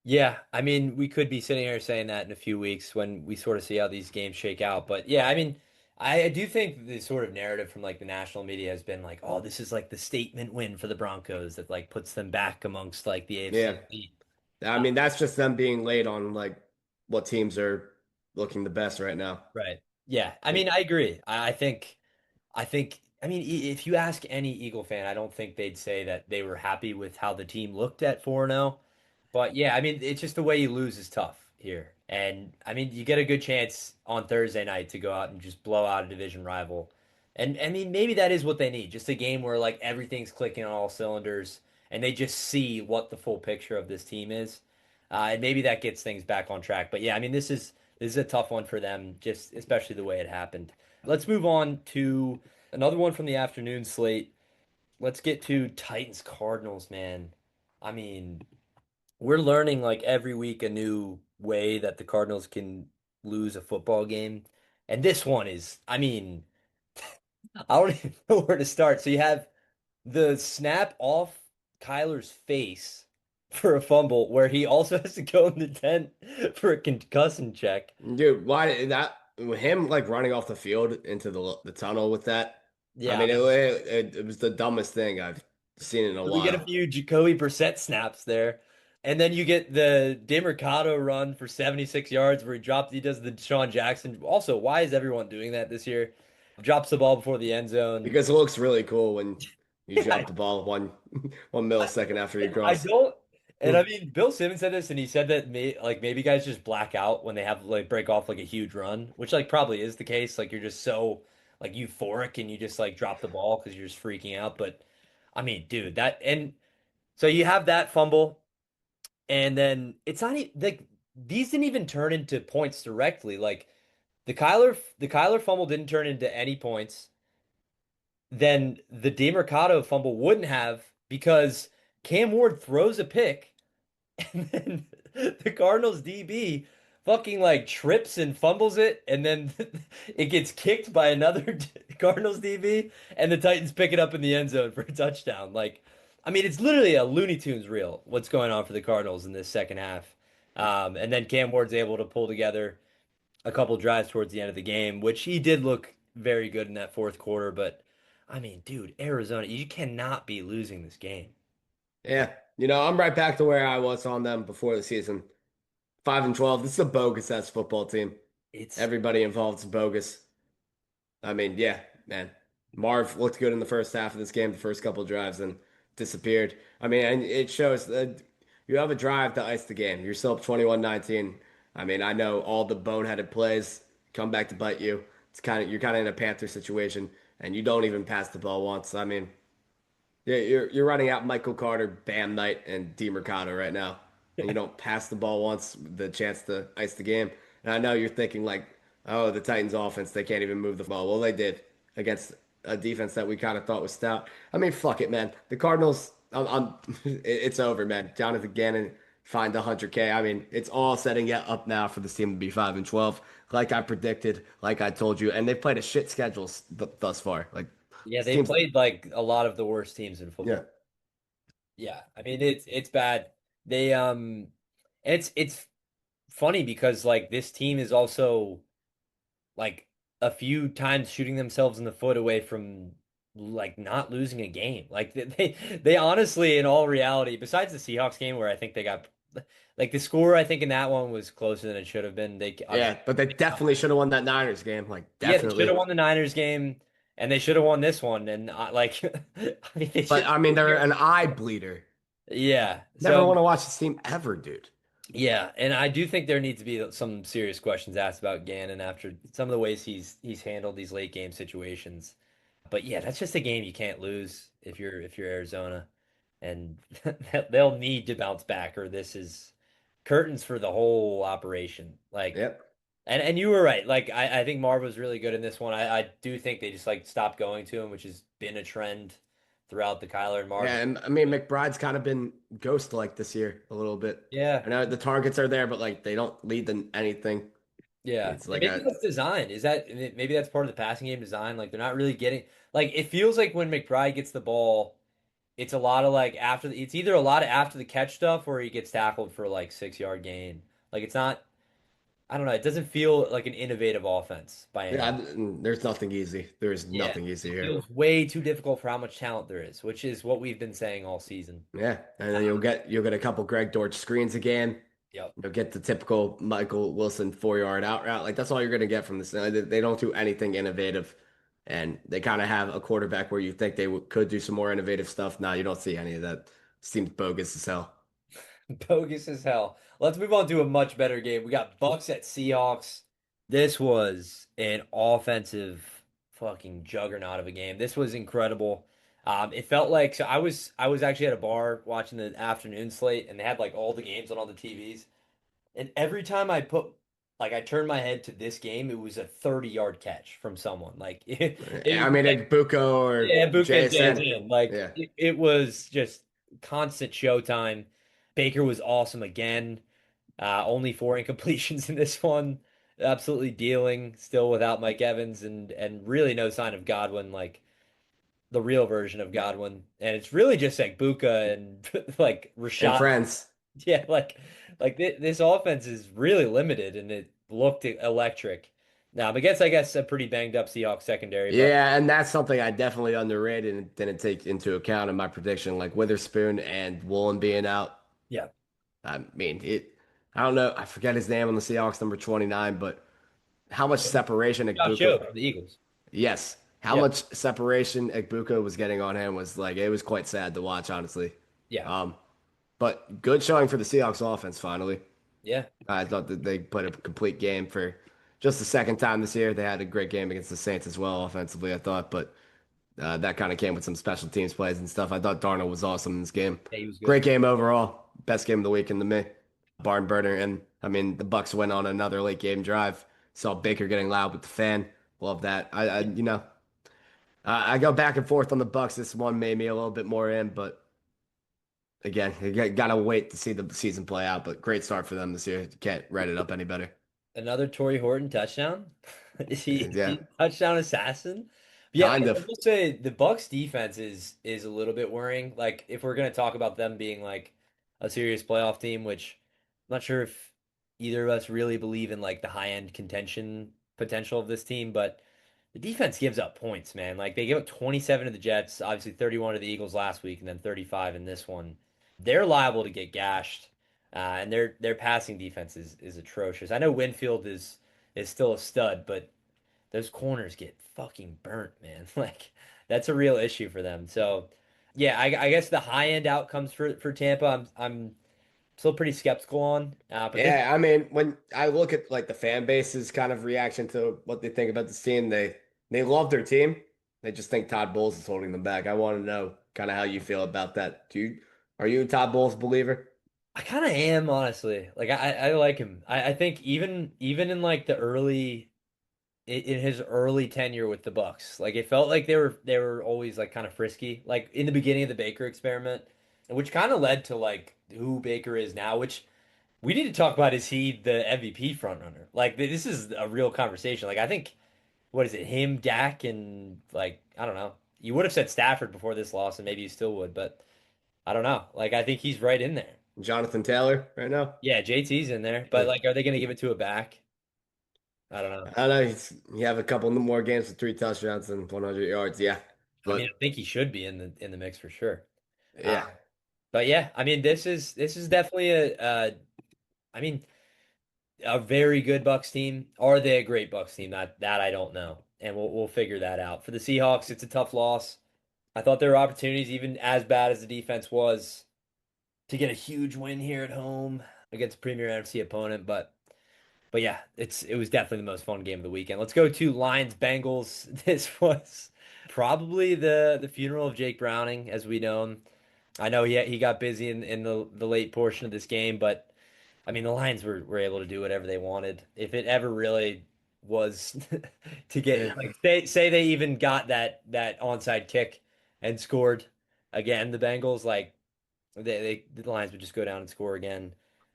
Yeah, I mean, we could be sitting here saying that in a few weeks when we sort of see how these games shake out. But yeah, I mean, I do think the sort of narrative from like the national media has been like, oh, this is like the statement win for the Broncos that like puts them back amongst like the Yeah, AFC elite. I mean that's just them being late on like what teams are looking the best right now. Right. Yeah, I mean, Like, I agree. I think, I mean, if you ask any Eagle fan, I don't think they'd say that they were happy with how the team looked at 4-0. But yeah, I mean, it's just the way you lose is tough here. And I mean, you get a good chance on Thursday night to go out and just blow out a division rival. And I mean, maybe that is what they need. Just a game where like everything's clicking on all cylinders and they just see what the full picture of this team is. And maybe that gets things back on track. But yeah, I mean, this is a tough one for them, just especially the way it happened. Let's move on to another one from the afternoon slate. Let's get to Titans Cardinals, man. I mean, we're learning like every week a new way that the Cardinals can lose a football game. And this one is, I mean, I don't even know where to start. So you have the snap off Kyler's face for a fumble where he also has to go in the tent for a concussion check. dude, why did that him like running off the field into the tunnel with that? I Yeah, mean, it was the dumbest thing I've seen in a we get a while. few Jacoby Brissett snaps there. And then you get the DeMarcado run for 76 yards where he does the Deshaun Jackson. Also, why is everyone doing that this year? Drops the ball before the end zone. Because it looks really cool when you Yeah, drop the ball one millisecond after you I cross. don't. And Hmm. I mean, Bill Simmons said this, and he said that maybe guys just black out when they have like break off like a huge run, which like probably is the case. Like you're just so like euphoric and you just like drop the ball because you're just freaking out. But I mean, dude, that and so you have that fumble, and then it's not even like these didn't even turn into points directly. Like the Kyler fumble didn't turn into any points. Then the DeMarcado fumble wouldn't have because Cam Ward throws a pick. And then the Cardinals DB fucking like trips and fumbles it, and then it gets kicked by another Cardinals DB, and the Titans pick it up in the end zone for a touchdown. Like, I mean, it's literally a Looney Tunes reel what's going on for the Cardinals in this second half. And then Cam Ward's able to pull together a couple drives towards the end of the game, which he did look very good in that fourth quarter. But I mean, dude, Arizona, you cannot be losing this game. Yeah, I'm right back to where I was on them before the season. 5-12. This is a bogus ass football team. It's Everybody involved is bogus. I mean, yeah, man. Marv looked good in the first half of this game, the first couple of drives, and disappeared. I mean, and it shows that you have a drive to ice the game. You're still up 21-19. I mean, I know all the boneheaded plays come back to bite you. You're kind of in a Panther situation, and you don't even pass the ball once. I mean, yeah, you're running out Michael Carter, Bam Knight, and DeMarcado right now, and you don't pass the ball once, the chance to ice the game. And I know you're thinking like, oh, the Titans' offense, they can't even move the ball. Well, they did against a defense that we kind of thought was stout. I mean, fuck it, man. The Cardinals, it's over, man. Jonathan Gannon fined 100K. I mean, it's all setting it up now for this team to be 5-12, like I predicted, like I told you, and they've played a shit schedule thus far. Like Yeah, this they team's, played like a lot of the worst teams in yeah. football. Yeah, I mean it's bad. They it's funny because like this team is also like a few times shooting themselves in the foot away from like not losing a game. Like they honestly in all reality, besides the Seahawks game where I think they got like the score I think in that one was closer than it should have been. They obviously Yeah, but they definitely should have won that Niners game. Like, yeah, they should definitely. have won the Niners game and they should have won this one and like I mean they But should I mean, they're an eye bleeder. yeah. Never So want to watch this team ever, dude. yeah, and I do think there needs to be some serious questions asked about Gannon after some of the ways he's handled these late game situations. But yeah, that's just a game you can't lose if you're Arizona, and they'll need to bounce back, or this is curtains for the whole operation. Like, Yep. and you were right. Like, I think Marv was really good in this one. I do think they just like stopped going to him, which has been a trend throughout the Kyler and Marv. Yeah, and I mean, McBride's kind of been ghost-like this year a little bit. Yeah, I know the targets are there, but like they don't lead to anything. yeah, It's and like maybe a that's designed. Is that maybe that's part of the passing game design? Like they're not really getting like it feels like when McBride gets the ball, it's a lot of like it's either a lot of after the catch stuff or he gets tackled for like 6 yard gain. Like it's not I don't know. It doesn't feel like an innovative offense by any yeah. means. There's nothing easy. There's Yeah, nothing easy it here. feels way too difficult for how much talent there is, which is what we've been saying all season. Yeah, and then you'll get a couple Greg Dortch screens again. Yep. You'll get the typical Michael Wilson 4 yard out route. Like that's all you're gonna get from this. They don't do anything innovative, and they kind of have a quarterback where you think they could do some more innovative stuff. Now you don't see any of that. Seems bogus as hell. Bogus as hell. Let's move on to a much better game. We got Bucks at Seahawks. This was an offensive fucking juggernaut of a game. This was incredible. It felt like so I was actually at a bar watching the afternoon slate and they had like all the games on all the TVs. And every time I turned my head to this game, it was a 30-yard catch from someone. Like it I was mean, like like Buko or yeah, Book and JSN. JSN. Like Yeah, it was just constant showtime. Baker was awesome again. Only four incompletions in this one. Absolutely dealing still without Mike Evans and really no sign of Godwin, like the real version of Godwin. And it's really just like Buka and like and Rashad. friends. Yeah, this offense is really limited and it looked electric. Now, against I guess a pretty banged up Seahawks secondary, but Yeah, and that's something I definitely underrated and didn't take into account in my prediction, like Witherspoon and Woolen being out. yeah. I mean, I don't know. I forget his name on the Seahawks, number 29, but how much separation Josh Igbuka, Jobe from the Eagles. yes, how Yep. much separation Igbuka was getting on him was like, it was quite sad to watch, honestly. Yeah. Um, but good showing for the Seahawks offense, finally. Yeah. I thought that they put a complete game for just the second time this year. They had a great game against the Saints as well, offensively, I thought, but that kind of came with some special teams plays and stuff. I thought Darnold was awesome in this game. Yeah, he was good. Great game overall. Best game of the weekend to me. Barn burner. And I mean, the Bucks went on another late game drive. Saw Baker getting loud with the fan. Love that. I go back and forth on the Bucks. This one made me a little bit more in, but again, you gotta wait to see the season play out. But great start for them this year. Can't write it up any better. Another Torrey Horton touchdown. Is Yeah, he a touchdown assassin? Yeah, kind I of. will say the Bucks defense is a little bit worrying. Like if we're gonna talk about them being like a serious playoff team, which I'm not sure if either of us really believe in like the high end contention potential of this team, but the defense gives up points, man. Like they give up 27 to the Jets, obviously 31 to the Eagles last week, and then 35 in this one. They're liable to get gashed, and their passing defense is atrocious. I know Winfield is still a stud, but those corners get fucking burnt, man. Like that's a real issue for them. So yeah, I guess the high end outcomes for Tampa, I'm still pretty skeptical on. But this Yeah, I mean, when I look at like the fan base's kind of reaction to what they think about this team, they love their team. They just think Todd Bowles is holding them back. I want to know kind of how you feel about that. Are you a Todd Bowles believer? I kind of am honestly. Like I like him. I think even in like the early in his early tenure with the Bucks, like it felt like they were always like kind of frisky. Like in the beginning of the Baker experiment, which kind of led to like who Baker is now, which we need to talk about. Is he the MVP frontrunner? Like this is a real conversation. Like I think what is it? Him, Dak, and like I don't know. You would have said Stafford before this loss, and maybe you still would, but I don't know. Like I think he's right in there. Jonathan Taylor right now? Yeah, JT's in there, but Yeah. like, are they going to give it to a back? I don't know. I don't know. You have a couple more games with 3 touchdowns and 100 yards. Yeah, I mean, but I think he should be in the mix for sure. Uh, yeah, but yeah, I mean, this is definitely I mean, a very good Bucks team. Are they a great Bucks team? That I don't know, and we'll figure that out. For the Seahawks, it's a tough loss. I thought there were opportunities, even as bad as the defense was, to get a huge win here at home against a premier NFC opponent, but yeah, it was definitely the most fun game of the weekend. Let's go to Lions Bengals. This was probably the funeral of Jake Browning as we know him. I know he got busy in the late portion of this game, but I mean the Lions were able to do whatever they wanted. If it ever really was to yeah, get like say they even got that onside kick and scored again, the Bengals like the Lions would just go down and score again.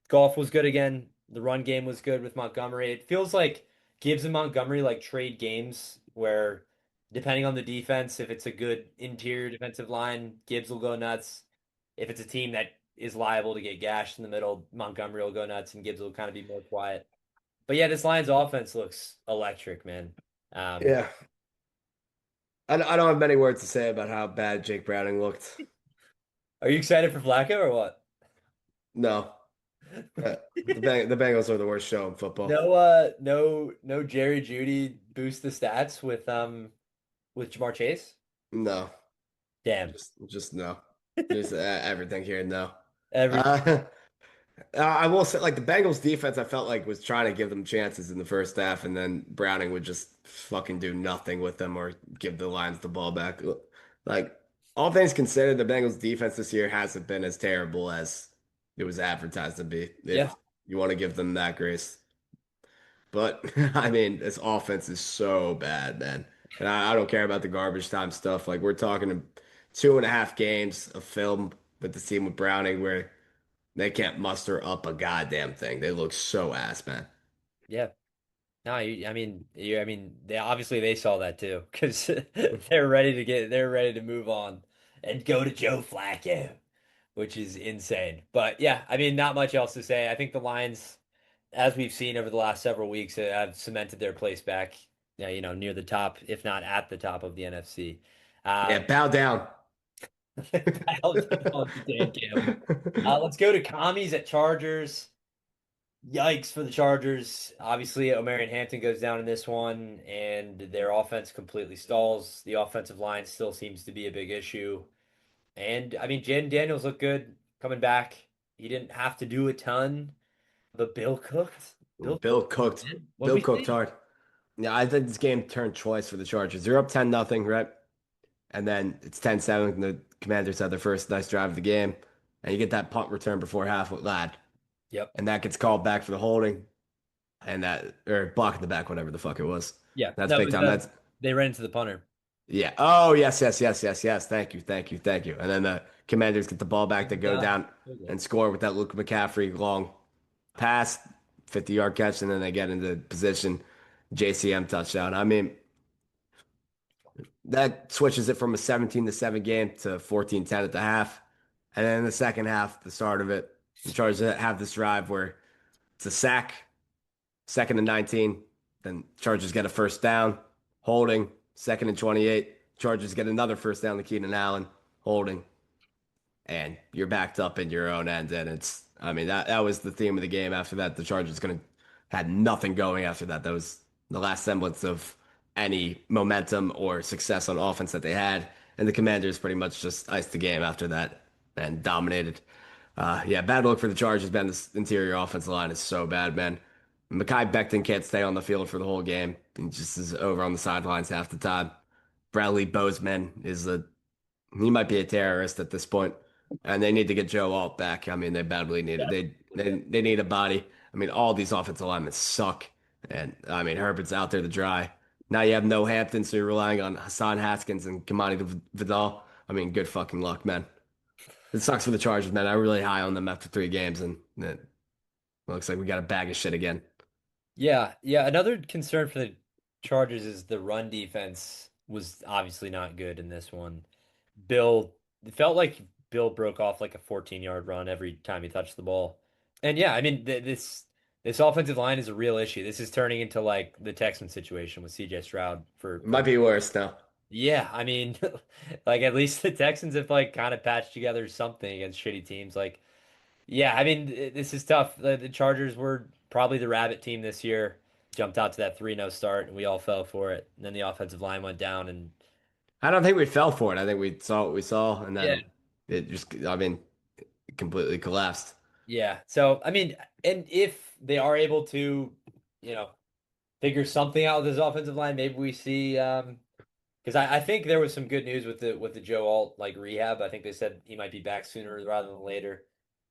Golf was good again. The run game was good with Montgomery. It feels like Gibbs and Montgomery like trade games where depending on the defense, if it's a good interior defensive line, Gibbs will go nuts. If it's a team that is liable to get gashed in the middle, Montgomery will go nuts and Gibbs will kind of be more quiet. But yeah, this Lions offense looks electric, man. Um, yeah. I don't have many words to say about how bad Jake Browning looked. are you excited for Flacco or what? No, the Bengals are the worst show in football. No Jerry Judy boost the stats with Jamar Chase. No, Damn. just no. Just everything here, no. Every Uh, I will say, like the Bengals defense, I felt like was trying to give them chances in the first half, and then Browning would just fucking do nothing with them or give the Lions the ball back. Like all things considered, the Bengals defense this year hasn't been as terrible as it was advertised to be. yeah, If you want to give them that grace, but I mean, this offense is so bad, man. And I don't care about the garbage time stuff. Like we're talking 2.5 games of film with the team with Browning where. They can't muster up a goddamn thing. They look so ass, man. yeah. No, I mean, they saw that too because they're ready to move on and go to Joe Flacco, which is insane. But yeah, I mean, not much else to say. I think the Lions, as we've seen over the last several weeks, have cemented their place back, near the top, if not at the top of the NFC. Yeah, Um, bow down. I'll call it Dan Campbell. Let's go to commies at Chargers. Yikes for the Chargers. Obviously, O'Marion Hampton goes down in this one, and their offense completely stalls. The offensive line still seems to be a big issue. And I mean, Jaden Daniels looked good coming back. He didn't have to do a ton, but Bill cooked. Bill Bill cooked, cooked. man. What'd Bill we cooked see? hard. Yeah, I think this game turned twice for the Chargers. They're up 10-0, right? And then it's 10-7, and the Commanders had their first nice drive of the game. And you get that punt return before half with Ladd. Yep. And that gets called back for the holding. And that, or blocking the back, whatever the fuck it was. Yeah. That's No, it big was time. That's, they ran into the punter. yeah. Oh, yes, yes, yes, yes, yes. Thank you, thank you, thank you. And then the Commanders get the ball back to Good go job. down Good job. and score with that Luke McCaffrey long pass, 50-yard catch, and then they get into position, JCM touchdown. I mean, that switches it from a 17-7 game to 14-10 at the half. And then in the second half, the start of it, the Chargers have this drive where it's a sack, second and 19. Then Chargers get a first down, holding, second and 28. Chargers get another first down to Keenan Allen, holding, and you're backed up in your own end. And it's, I mean, that was the theme of the game. After that, the Chargers gonna had nothing going after that. That was the last semblance of any momentum or success on offense that they had. And the Commanders pretty much just iced the game after that and dominated. Yeah, bad luck for the Chargers, man. This interior offensive line is so bad, man. Mekhi Becton can't stay on the field for the whole game. He just is over on the sidelines half the time. Bradley Bozeman is a he might be a terrorist at this point, and they need to get Joe Alt back. I mean, they badly need it. They need a body. I mean, all these offensive linemen suck, and I mean Herbert's out there to dry. Now you have no Hampton, so you're relying on Hassan Haskins and Kamani Vidal. I mean, good fucking luck, man. It sucks for the Chargers, man. I'm really high on them after 3 games, and it looks like we got a bag of shit again. Yeah, yeah. Another concern for the Chargers is the run defense was obviously not good in this one. Bill, it felt like Bill broke off like a 14-yard run every time he touched the ball. And yeah, I mean this offensive line is a real issue. This is turning into like the Texans situation with CJ Stroud It for might be worse now. yeah, I mean like at least the Texans have like kind of patched together something against shitty teams. Like yeah, I mean this is tough. The Chargers were probably the rabbit team this year. Jumped out to that 3-0 start and we all fell for it. And then the offensive line went down and I don't think we fell for it. I think we saw what we saw, and yeah. then it just, I mean, it completely collapsed. Yeah. So, I mean, and if they are able to, you know, figure something out with this offensive line, maybe we see because I think there was some good news with the Joe Alt like rehab. I think they said he might be back sooner rather than later.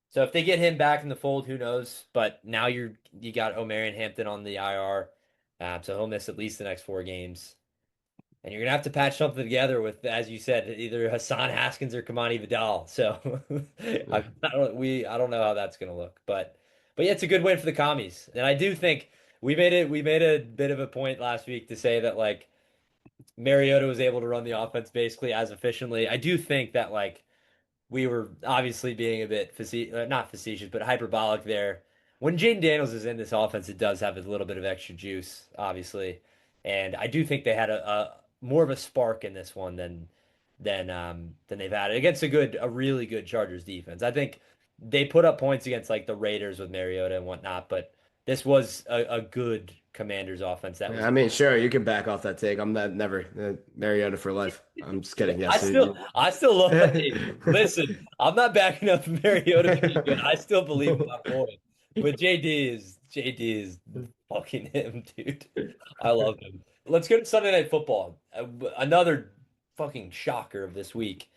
So if they get him back in the fold, who knows? But now you got O'Marion Hampton on the IR, so he'll miss at least the next 4 games. And you're gonna have to patch something together with, as you said, either Hassan Haskins or Kamani Vidal. So Yeah. I don't know how that's gonna look, but yeah, it's a good win for the commies. And I do think we made a bit of a point last week to say that like Mariota was able to run the offense basically as efficiently. I do think that like we were obviously being a bit not facetious, but hyperbolic there. When Jaden Daniels is in this offense, it does have a little bit of extra juice, obviously, and I do think they had a more of a spark in this one than they've had against a really good Chargers defense. I think they put up points against like the Raiders with Mariota and whatnot, but this was a good Commanders offense that Yeah, was. I mean, sure, you can back off that take. I'm not never Mariota for life. I'm just kidding. Yes. I still love. Hey, listen, I'm not backing up Mariota being good. I still believe in my boy, but JD is fucking him, dude. I love him. Let's go to Sunday Night Football. Another fucking shocker of this week.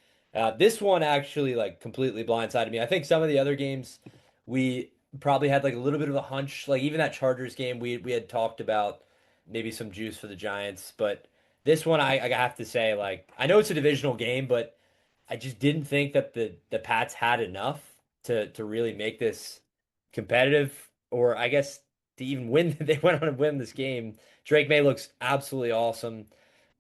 This one actually like completely blindsided me. I think some of the other games we probably had like a little bit of a hunch. Like even that Chargers game, we had talked about maybe some juice for the Giants, but. This one, I have to say, like, I know it's a divisional game, but I just didn't think that the Pats had enough to really make this competitive, or I guess to even win. They went on to win this game. Drake May looks absolutely awesome.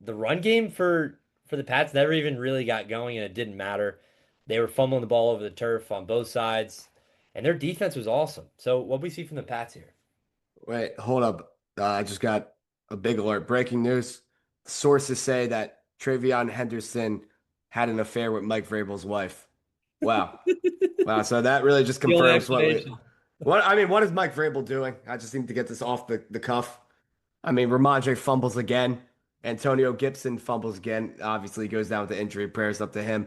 The run game for the Pats never even really got going, and it didn't matter. They were fumbling the ball over the turf on both sides, and their defense was awesome. So, what we see from the Pats here? Wait, hold up. I just got a big alert. Breaking news. Sources say that Travion Henderson had an affair with Mike Vrabel's wife. Wow. Wow. So that really just The only confirms explanation. what is Mike Vrabel doing? I just need to get this off the cuff. I mean, Ramondre fumbles again. Antonio Gibson fumbles again. Obviously, goes down with the injury. Prayers up to him.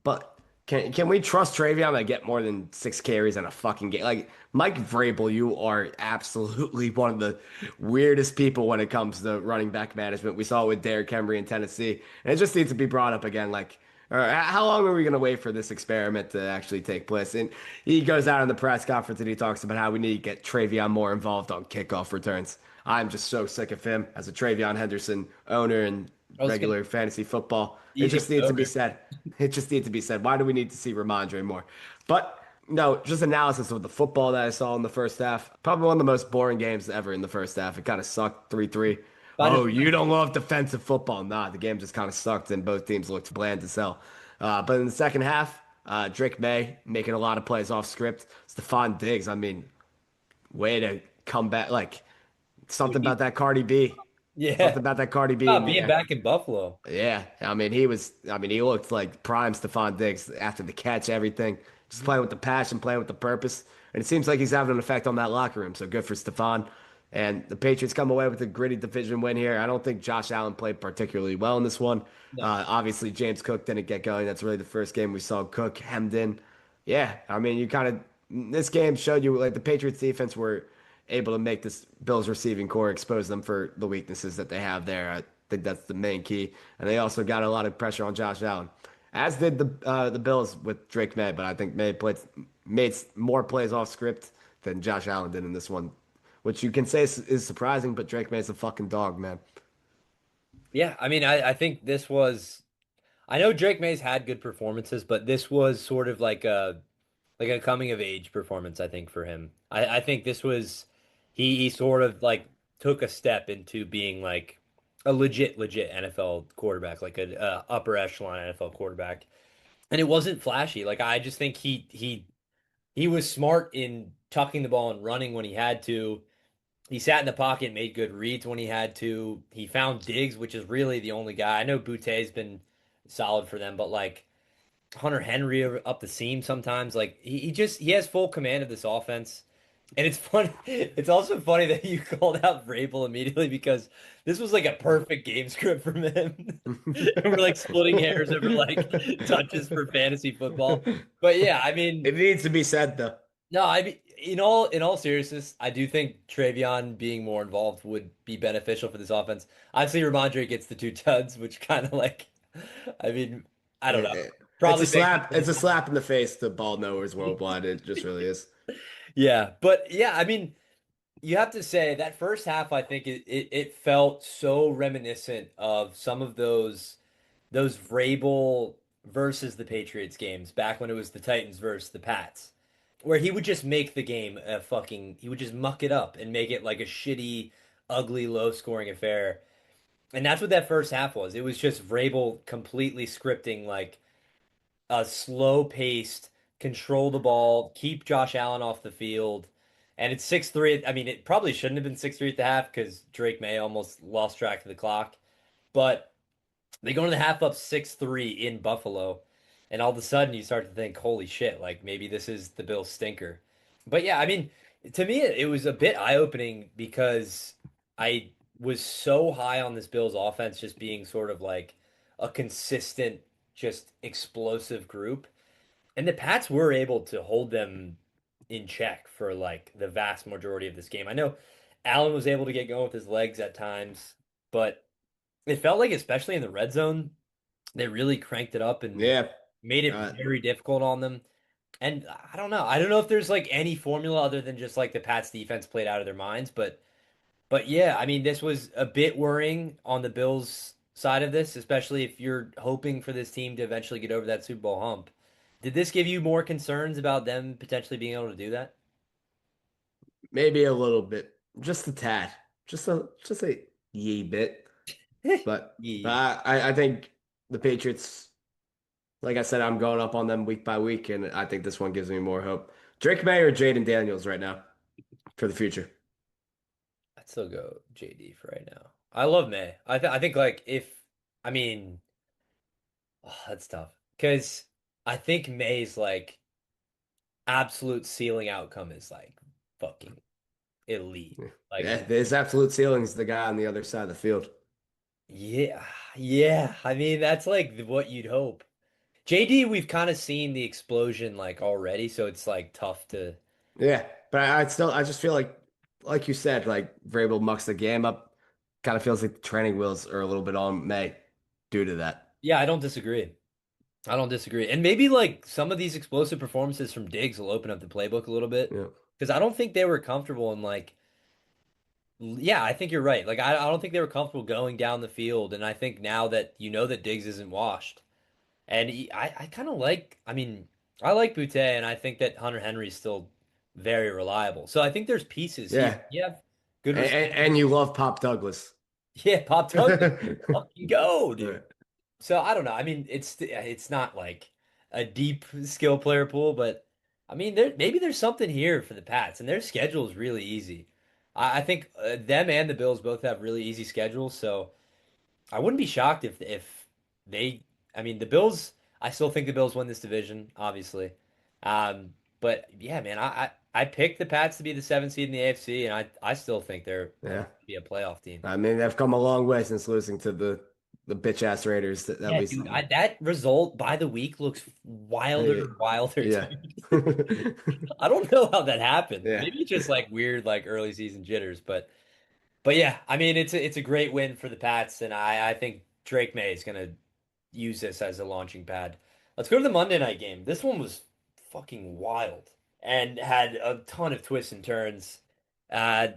But can we trust Travion to get more than 6 carries in a fucking game? Like Mike Vrabel, you are absolutely one of the weirdest people when it comes to running back management. We saw it with Derrick Henry in Tennessee, and it just needs to be brought up again. Like, all right, how long are we gonna wait for this experiment to actually take place? And he goes out in the press conference and he talks about how we need to get Travion more involved on kickoff returns. I'm just so sick of him as a Travion Henderson owner and I was gonna regular fantasy football. It easy just needs to be owner. said. It just needs to be said. Why do we need to see Ramondre more? But no, just analysis of the football that I saw in the first half. Probably one of the most boring games ever in the first half. It kind of sucked 3-3. Kind Oh, of you don't love defensive football. Nah, the game just kind of sucked and both teams looked bland as hell. But in the second half, Drake May making a lot of plays off script. Stephon Diggs, I mean, way to come back. Like something about that Cardi B. yeah. Something about that Cardi B in the Being air. back in Buffalo. Yeah, I mean, he looked like prime Stephon Diggs after the catch, everything. Just playing with the passion, playing with the purpose. And it seems like he's having an effect on that locker room. So good for Stephon. And the Patriots come away with a gritty division win here. I don't think Josh Allen played particularly well in this one. No. Obviously, James Cook didn't get going. That's really the first game we saw Cook hemmed in. Yeah, I mean, you kind of, this game showed you like the Patriots defense were able to make this Bills receiving core expose them for the weaknesses that they have there. I think that's the main key. And they also got a lot of pressure on Josh Allen, as did the Bills with Drake May. But I think May made more plays off script than Josh Allen did in this one, which you can say is surprising. But Drake May's a fucking dog, man. Yeah, I mean, I think this was. I know Drake May's had good performances, but this was sort of like a coming of age performance, I think, for him. I think this was he sort of like took a step into being like a legit NFL quarterback, like a upper echelon NFL quarterback. And it wasn't flashy. Like I just think he was smart in tucking the ball and running when he had to. He sat in the pocket, made good reads when he had to. He found Diggs, which is really the only guy. I know Boute's been solid for them, but like Hunter Henry up the seam sometimes. Like he has full command of this offense. And it's funny. It's also funny that you called out Vrabel immediately because this was like a perfect game script from him. And we're like splitting hairs over like touches for fantasy football. But yeah, I mean, It needs to be said though. no, I mean, in all seriousness, I do think Travion being more involved would be beneficial for this offense. Obviously, Ramondre gets the two tuds, which kind of like, I mean, I don't know, It's a probably makes slap. It's it. a slap in the face to ball knowers worldwide. It just really is. Yeah, but yeah, I mean, you have to say that first half, I think it felt so reminiscent of some of those Vrabel versus the Patriots games back when it was the Titans versus the Pats, where he would just make the game a fucking he would just muck it up and make it like a shitty, ugly, low-scoring affair. And that's what that first half was. It was just Vrabel completely scripting like a slow-paced, control the ball, keep Josh Allen off the field. And it's 6-3. I mean, it probably shouldn't have been 6-3 at the half because Drake May almost lost track of the clock. But they go into the half up 6-3 in Buffalo, and all of a sudden you start to think, holy shit, like maybe this is the Bills stinker. But yeah, I mean, to me it was a bit eye-opening because I was so high on this Bills offense just being sort of like a consistent, just explosive group. And the Pats were able to hold them in check for like the vast majority of this game. I know Allen was able to get going with his legs at times, but it felt like, especially in the red zone, they really cranked it up and Yeah. made it Uh, very difficult on them. And I don't know. I don't know if there's like any formula other than just like the Pats defense played out of their minds, but yeah, I mean, this was a bit worrying on the Bills side of this, especially if you're hoping for this team to eventually get over that Super Bowl hump. Did this give you more concerns about them potentially being able to do that? Maybe a little bit, just a tad, just a yee bit. But Yeah. I think the Patriots, like I said, I'm going up on them week by week, and I think this one gives me more hope. Drake May or Jaden Daniels right now for the future. I'd still go JD for right now. I love May. I think like if I mean Oh, that's tough. Because I think May's like absolute ceiling outcome is like fucking elite. Like, Yeah, his absolute ceiling is the guy on the other side of the field. yeah, yeah. I mean, that's like what you'd hope. JD, we've kind of seen the explosion like already, so it's like tough to. Yeah, but I just feel like you said, like Vrabel mucks the game up. Kind of feels like the training wheels are a little bit on May due to that. Yeah, I don't disagree. I don't disagree. And maybe like some of these explosive performances from Diggs will open up the playbook a little bit Yeah, because I don't think they were comfortable in like. Yeah, I think you're right. Like, I don't think they were comfortable going down the field, and I think now that you know that Diggs isn't washed. And I kind of like, I mean, I like Boutte, and I think that Hunter Henry's still very reliable. So I think there's pieces here. yeah, You have good and receivers. you love Pop Douglas. Yeah, Pop Douglas, fucking go, Yeah, dude. So I don't know. I mean, it's not like a deep skill player pool, but I mean, maybe there's something here for the Pats, and their schedule is really easy. I think them and the Bills both have really easy schedules, so. I wouldn't be shocked if they. I mean, the Bills. I still think the Bills win this division, obviously. But yeah, man, I picked the Pats to be the seventh seed in the AFC, and I still think they're yeah. going to be a playoff team. I mean, they've come a long way since losing to the bitch ass Raiders that Yeah, we. dude, that result by the week looks wilder Yeah, and wilder, yeah, dude. I don't know how that happened. yeah. Maybe it's just like weird, like early season jitters, but yeah, I mean, it's a great win for the Pats, and I think Drake May is going to use this as a launching pad. Let's go to the Monday night game. This one was fucking wild and had a ton of twists and turns. Uh,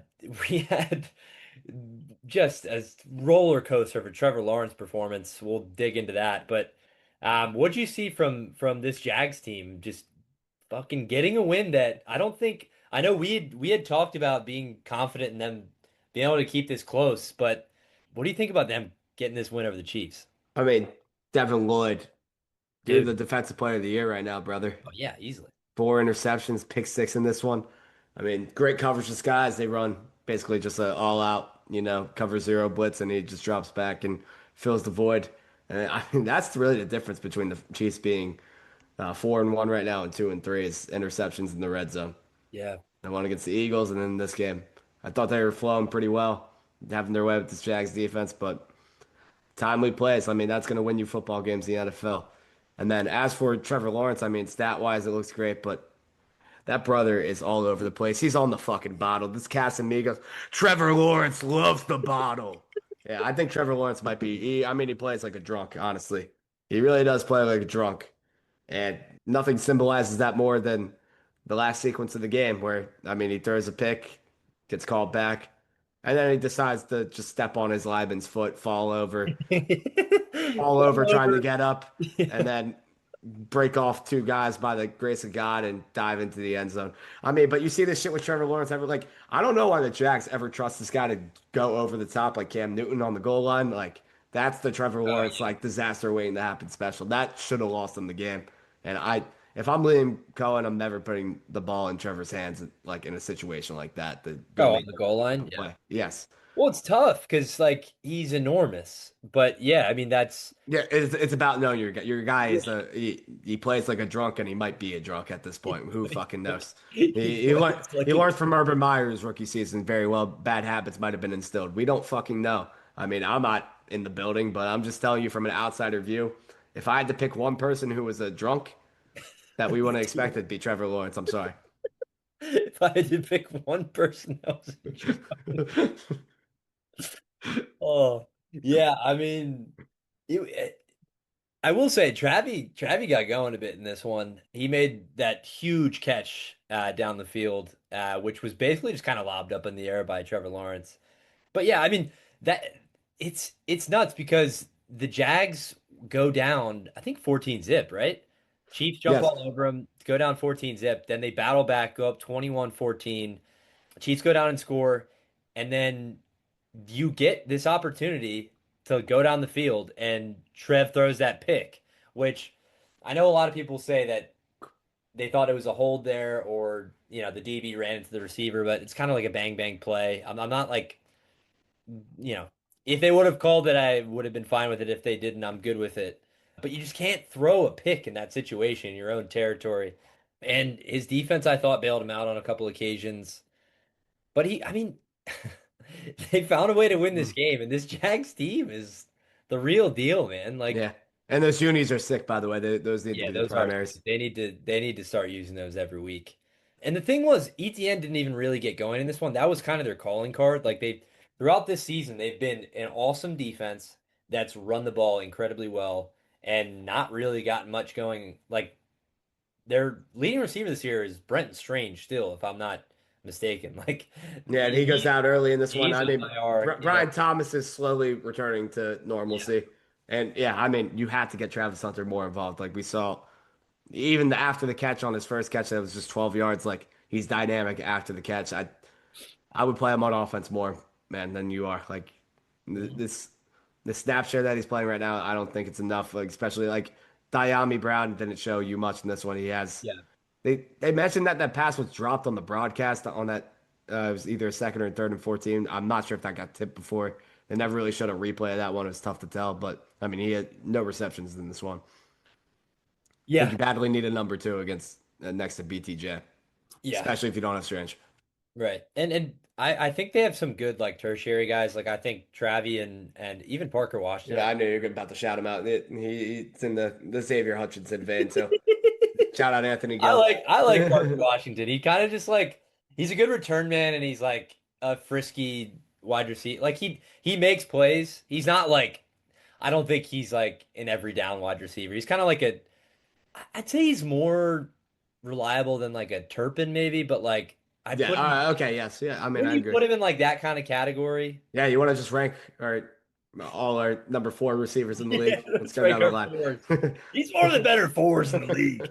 we had just a roller coaster for Trevor Lawrence performance. We'll dig into that. But what'd you see from this Jags team? Just fucking getting a win that I don't think I know we had talked about being confident in them being able to keep this close, but what do you think about them getting this win over the Chiefs? I mean, Devin Lloyd, you're Dude. the defensive player of the year right now, brother. Oh yeah, easily. Four interceptions, pick six in this one. I mean, great coverage this guys. They run basically just a all out, cover zero blitz, and he just drops back and fills the void. And I mean, that's really the difference between the Chiefs being 4-1 right now and 2-3 is interceptions in the red zone. Yeah. I won against the Eagles, and then this game, I thought they were flowing pretty well, having their way with this Jags defense, but timely plays. I mean, that's going to win you football games in the NFL. And then as for Trevor Lawrence, I mean, stat wise, it looks great, but that brother is all over the place. He's on the fucking bottle. This Casamigos. Trevor Lawrence loves the bottle. Yeah, I think Trevor Lawrence might be. I mean, he plays like a drunk, honestly. He really does play like a drunk. And nothing symbolizes that more than the last sequence of the game where, I mean, he throws a pick, gets called back, and then he decides to just step on his lineman's foot, fall over All trying to over. get up, and Yeah. then break off two guys by the grace of God and dive into the end zone. I mean, but you see this shit with Trevor Lawrence ever like I don't know why the Jags ever trust this guy to go over the top like Cam Newton on the goal line. Like that's the Trevor Oh Lawrence yeah. like disaster waiting to happen special. That should have lost them the game. And if I'm Liam Cohen, I'm never putting the ball in Trevor's hands like in a situation like that to go Oh, on make the goal a line? Yeah. play. Yes. Well, it's tough because like he's enormous. But yeah, I mean that's Yeah, it's about knowing your guy is he plays like a drunk and he might be a drunk at this he point. Who plays fucking like knows? he plays He like a learned from Urban Meyer's rookie season very well. Bad habits might have been instilled. We don't fucking know. I mean, I'm not in the building, but I'm just telling you from an outsider view. If I had to pick one person who was a drunk that we wouldn't expect, it'd be Trevor Lawrence. I'm sorry. if I had to pick one person that was a drunk. Oh, yeah, I mean I will say Travie got going a bit in this one. He made that huge catch down the field, which was basically just kind of lobbed up in the air by Trevor Lawrence. But yeah, I mean that it's nuts because the Jags go down, I think 14 zip, right? Chiefs jump Yes. all over them, go down 14 zip, then they battle back, go up 21-14. Chiefs go down and score, and then you get this opportunity to go down the field, and Trev throws that pick, which I know a lot of people say that they thought it was a hold there, or the DB ran into the receiver, but it's kind of like a bang bang play. I'm not like you know if they would have called it, I would have been fine with it. If they didn't, I'm good with it. but you just can't throw a pick in that situation in your own territory. And his defense, I thought, bailed him out on a couple occasions. But I mean, they found a way to win this Mm. game, and this Jags team is the real deal, man. Like, Yeah. And those unis are sick, by the way. Those need to yeah, be the those are primaries. they need to start using those every week. And the thing was, ETN didn't even really get going in this one. That was kind of their calling card. Like they throughout this season, they've been an awesome defense that's run the ball incredibly well and not really gotten much going. Like their leading receiver this year is Brenton Strange still, if I'm not mistaken. Like Yeah, and he goes out early in this one. he's I on mean, IR. Yeah, Brian Thomas is slowly returning to yeah, normalcy. And yeah, I mean, you have to get Travis Hunter more involved. Like we saw, even after the catch on his first catch, that was just 12 yards. Like he's dynamic after the catch. I would play him on offense more, man, than you are. Like mhm, this the snap share that he's playing right now, I don't think it's enough. Like especially like Diami Brown didn't show you much in this one. He has yeah. they mentioned that that pass was dropped on the broadcast on that it was either a second or third and 14. I'm not sure if that got tipped before. They never really showed a replay of that one. It was tough to tell, but I mean he had no receptions in this one. I think Yeah, you badly need a number two against next to BTJ, yeah. especially if you don't have Strange. Right. And I think they have some good like tertiary guys. Like I think Travi and even Parker Yeah, Washington. I knew you were about to shout him out. He's in the Xavier Hutchinson vein, so shout out Anthony Gill. I like Parker Washington. He kind of just like he's a good return man and he's like a frisky wide receiver. Like he makes plays. He's not like I don't think he's like an every down wide receiver. He's kind of like a I'd say he's more reliable than like a Turpin maybe, but like I Yeah, put him okay, yes, yeah. I mean, when I you agree. put him in like that kind of category. Yeah, you want to just rank all our number four receivers in the Yeah, league? Let's let's go rank down the our line. fours. He's one of the better fours in the league.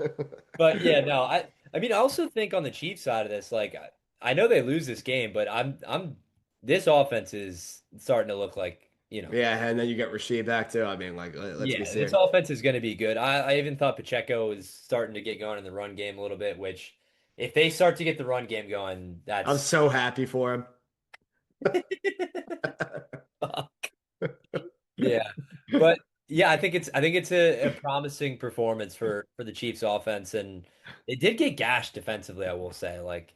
But yeah, no, I mean I also think on the Chiefs side of this, like I know they lose this game, but I'm this offense is starting to look like, Yeah, and then you get Rasheed back too. I mean, like, let's be yeah, this serious. offense is going to be good. I even thought Pacheco is starting to get going in the run game a little bit, which if they start to get the run game going, I'm that's so happy for him. yeah. But yeah, I think it's a promising performance for the Chiefs offense and they did get gashed defensively, I will say. Like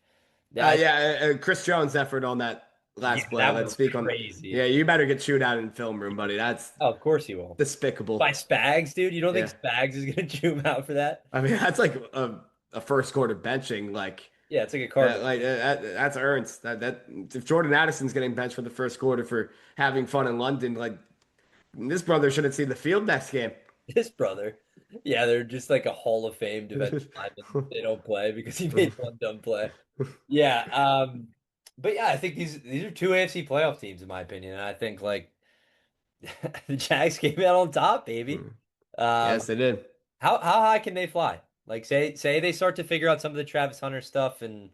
I Yeah, Chris Jones' effort on that yeah, last play. that Let's was speak on. Yeah, crazy. you better get chewed out in film room, buddy. That's Oh, of course you will. By despicable. Spags, dude. You don't think Yeah, Spags is gonna chew him out for that? I mean that's like a first quarter benching. Yeah, it's like a Cardinals. That's earned. That if Jordan Addison's getting benched for the first quarter for having fun in London, like this brother shouldn't see the field next game. His brother. Yeah, they're just like a Hall of Fame defensive lineman. They don't play because he made one dumb play. Yeah, but yeah, I think these are two AFC playoff teams in my opinion. And I think like the Jags came out on top, baby. Um, Yes, they did. how high can they fly? Like say they start to figure out some of the Travis Hunter stuff and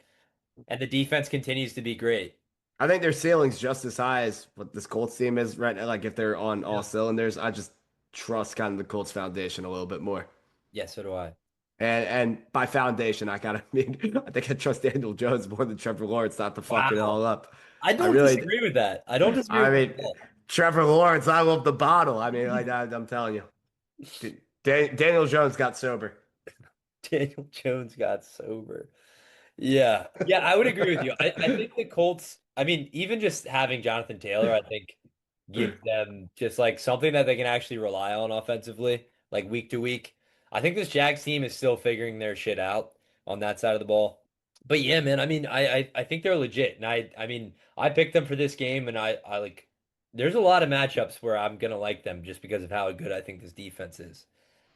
the defense continues to be great. I think their ceiling's just as high as what this Colts team is right now. Like if they're on all Yeah. cylinders, I just trust kind of the Colts foundation a little bit more. Yeah, so do I. And by foundation, I kind of mean I think I trust Daniel Jones more than Trevor Lawrence not to fuck it Wow. all up. I I don't really, disagree with that. I don't disagree I with that mean, at all. Trevor Lawrence, I love the bottle. I mean, I'm telling you, Daniel Jones got sober. Daniel Jones got sober. Yeah. Yeah, I would agree with you. I think the Colts, I mean, even just having Jonathan Taylor, I think gives them just like something that they can actually rely on offensively, like week to week. I think this Jags team is still figuring their shit out on that side of the ball. But yeah, man, I mean, I think they're legit. And I mean, I picked them for this game and I like there's a lot of matchups where I'm gonna like them just because of how good I think this defense is.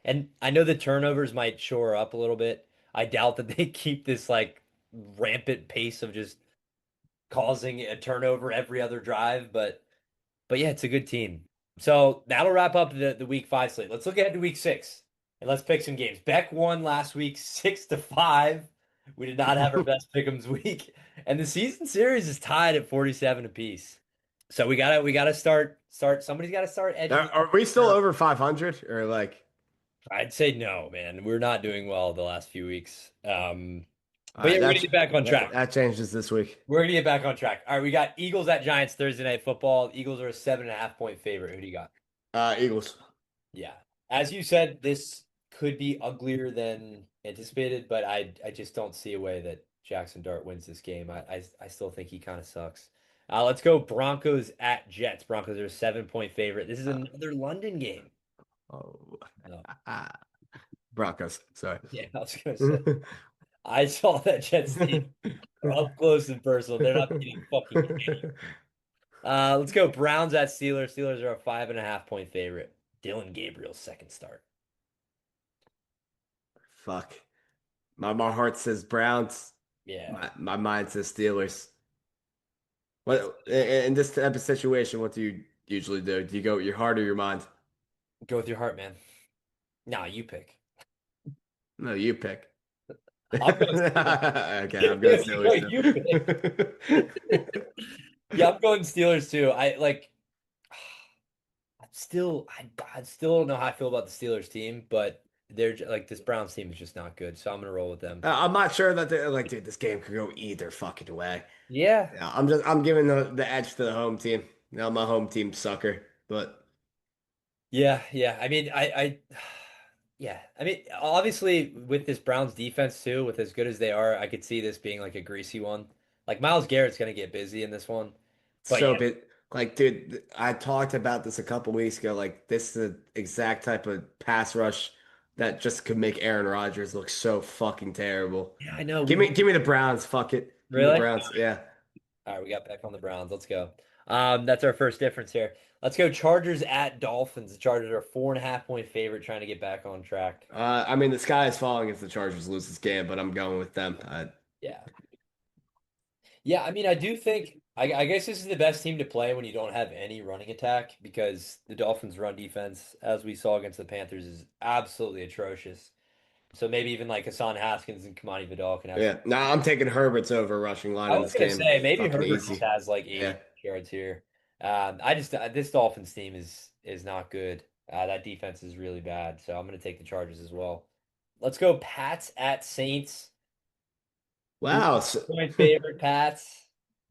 And I know the turnovers might shore up a little bit. I doubt that they keep this like rampant pace of just causing a turnover every other drive, but yeah, it's a good team. So that'll wrap up the week five slate. Let's look ahead to week six and let's pick some games. Beck won last week 6-5. We did not have our best pick'ems week, and the season series is tied at 47 apiece. So we gotta start. Somebody's got to start edging it Are we still out. over 500 or like? I'd say no, man. We're not doing well the last few weeks. All But right, yeah, we're gonna get back on track. that changes this week. We're gonna get back on track. All right, we got Eagles at Giants Thursday night football. Eagles are a 7.5 point favorite. Who do you got? Eagles. Yeah. as you said, this could be uglier than anticipated, but I just don't see a way that Jackson Dart wins this game. I still think he kind of sucks. Let's go Broncos at Jets. Broncos are a 7-point favorite. This is Uh, another London game. oh, No. Broncos. Sorry. Yeah, I was gonna say. I saw that Jets team up close and personal. They're not beating fucking any. Let's go Browns at Steelers. Steelers are a 5.5-point favorite. Dylan Gabriel's second start. Fuck. My heart says Browns. Yeah. My mind says Steelers. What in this type of situation? What do you usually do? Do you go with your heart or your mind? Go with your heart, man. Nah, you pick. No, you pick. I'm going Steelers. Okay, I'm going No, Steelers you pick. too. Yeah, I'm going Steelers too. I still don't know how I feel about the Steelers team, but like this Browns team is just not good, so I'm gonna roll with them. I'm not sure that they're like, dude, this game could go either fucking way. Yeah, Yeah, I'm giving the edge to the home team. Now my home team sucker, but yeah. Yeah. I mean, obviously with this Browns defense too, with as good as they are, I could see this being like a greasy one. Like Miles Garrett's gonna get busy in this one, but so yeah, bit like, dude, I talked about this a couple weeks ago. Like, this is the exact type of pass rush that just could make Aaron Rodgers look so fucking terrible. yeah, I know. Give me the Browns. Fuck it. Give me the Really? Browns. Yeah. All right, we got back on the Browns. Let's go. That's our first difference here. Let's go Chargers at Dolphins. The Chargers are a 4.5-point favorite trying to get back on track. I mean, the sky is falling if the Chargers lose this game, but I'm going with them. Yeah. Yeah, I mean, I do think I guess this is the best team to play when you don't have any running attack because the Dolphins' run defense, as we saw against the Panthers, is absolutely atrocious. So maybe even like Hassan Haskins and Kamani Vidal can have some. Yeah. No, I'm taking Herbert's over rushing line I in was this gonna game. say maybe Fucking Herbert just easy. has like 80 Yeah. yards here. This Dolphins team is not good. That defense is really bad, so I'm gonna take the Chargers as well. Let's go Pats at Saints. Three Wow. point favorite Pats.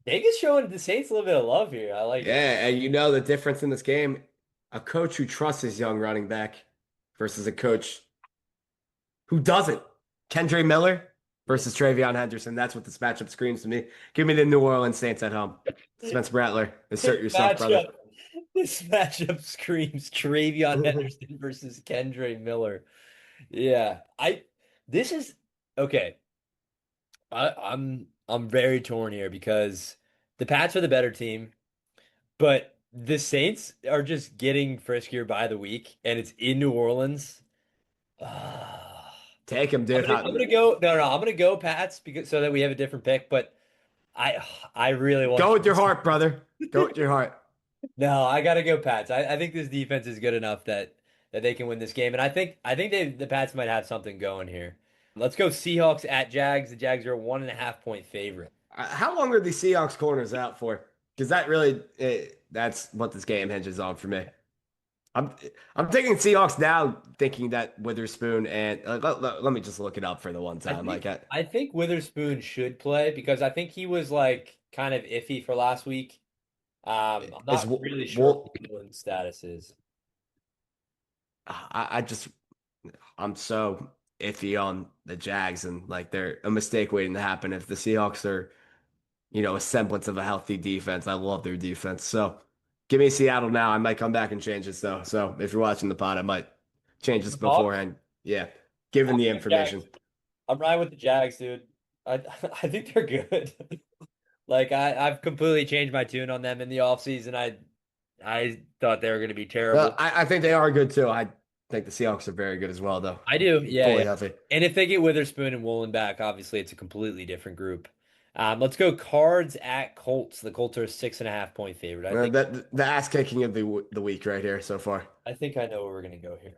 Vegas showing the Saints a little bit of love here. I like it. Yeah, and you know the difference in this game, a coach who trusts his young running back versus a coach who doesn't. Kendra Miller Yeah. versus Travion Henderson. That's what this matchup screams to me. Give me the New Orleans Saints at home. Spencer Rattler, This assert yourself, brother. matchup, this matchup screams Travion Henderson versus Kendre Miller. Yeah, this is okay. I'm very torn here because the Pats are the better team, but the Saints are just getting friskier by the week, and it's in New Orleans. Ah. Take him, dude. I'm gonna go no, I'm gonna go Pats because so that we have a different pick, but I really want Go with your heart, brother. Go with your heart. no, I gotta go Pats. I think this defense is good enough that they can win this game, and I think the Pats might have something going here. Let's go Seahawks at Jags. The Jags are a 1.5-point favorite. How long are the Seahawks corners out for? Because that's what this game hinges on for me. I'm I'm taking Seahawks now, thinking that Witherspoon and let me just look it up for the one I time. think I think Witherspoon should play because I think he was like kind of iffy for last week. I'm is not really sure Wolf. what England's status is. I just I'm so iffy on the Jags and like they're a mistake waiting to happen. If the Seahawks are, a semblance of a healthy defense, I love their defense. So give me Seattle now. I might come back and change this though. So if you're watching the pod, I might change this The Hawks? beforehand. Yeah, given the Jags. information. I'm riding with the Jags, dude. I I think they're good. Like I've completely changed my tune on them in the offseason. I thought they were going to be Well, terrible. I think they are good too. I think the Seahawks are very good as well, though. I do. Yeah, Fully yeah. healthy. And if they get Witherspoon and Woolen back, obviously it's a completely different group. Let's go Cards at Colts. The Colts are a 6.5-point favorite. That the ass kicking of the week right here so far. I think I know where we're gonna go here.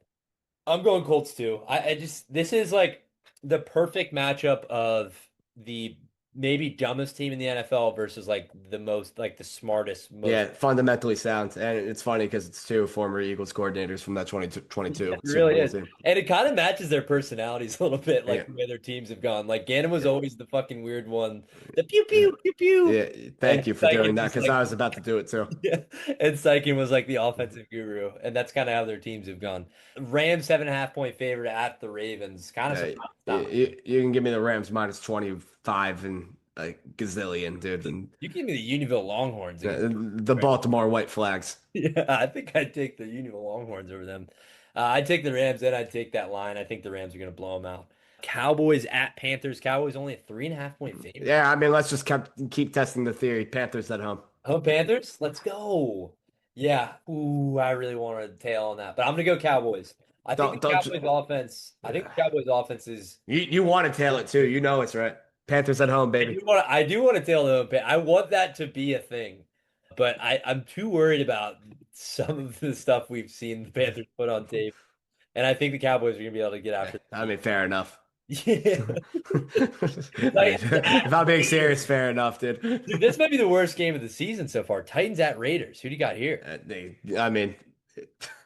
I'm going Colts too. I just this is like the perfect matchup of the maybe dumbest team in the NFL versus like the most like the smartest, most Yeah, fundamentally sound. And it's funny because it's two former Eagles coordinators from that yeah, 2022 it Super really Bowl is. team. And it kind of matches their personalities a little bit, like Yeah. the way their teams have gone. Like Gannon was Yeah. always the fucking weird one, the pew Yeah. pew pew pew, Yeah. and Thank you for doing Steichen that was because like, I was about to do it too. yeah, and Steichen was like the offensive guru, and that's kind of how their teams have gone. Rams 7.5 point favorite at the Ravens, kind of Yeah, surprised. Not really. you can give me the Rams minus 25 and like gazillion, dude. And You give me the Unionville Longhorns against. the Baltimore White Flags. Yeah, I think I'd take the Unionville Longhorns over them. I'd take the Rams, and I'd take that line. I think the Rams are going to blow them out. Cowboys at Panthers. Cowboys only a 3.5 point favorite. Yeah, I mean, let's just keep testing the theory. Panthers at home. Oh, Panthers, let's go. Yeah. Ooh, I really want to tail on that, but I'm going to go Cowboys. I think the Don't Cowboys offense. I think the Cowboys offense is. you want to tail it too? You know it's right. Panthers at home, I baby. do want to. I do want to tail them. I want that to be a thing, but I'm too worried about some of the stuff we've seen the Panthers put on tape. And I think the Cowboys are going to be able to get after I them. mean, fair enough. Yeah. I mean, Titans if at I'm being serious, Raiders. fair enough, Dude, dude. this might be the worst game of the season so far. Titans at Raiders. Who do you got here? I mean,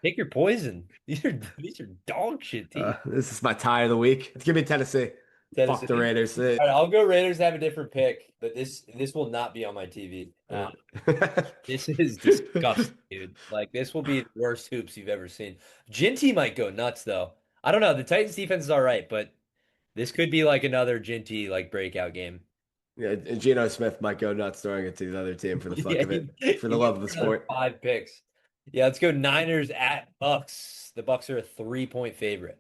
Pick your poison. These are dog shit teams. this is my tie of the week. Give me Tennessee. Fuck the Tennessee. Raiders. All right, I'll go Raiders have a different pick, but this will not be on my TV. This is disgusting, dude. Like this will be the worst hoops you've ever seen. Ginty might go nuts though. I don't know. The Titans defense is all right, but this could be like another Ginty like breakout game. Yeah, Geno Smith might go nuts throwing it to the other team for the fuck Yeah, of it, for the he's love going of the for another sport. 5 picks. Yeah, let's go Niners at Bucks. The Bucks are a 3 point favorite.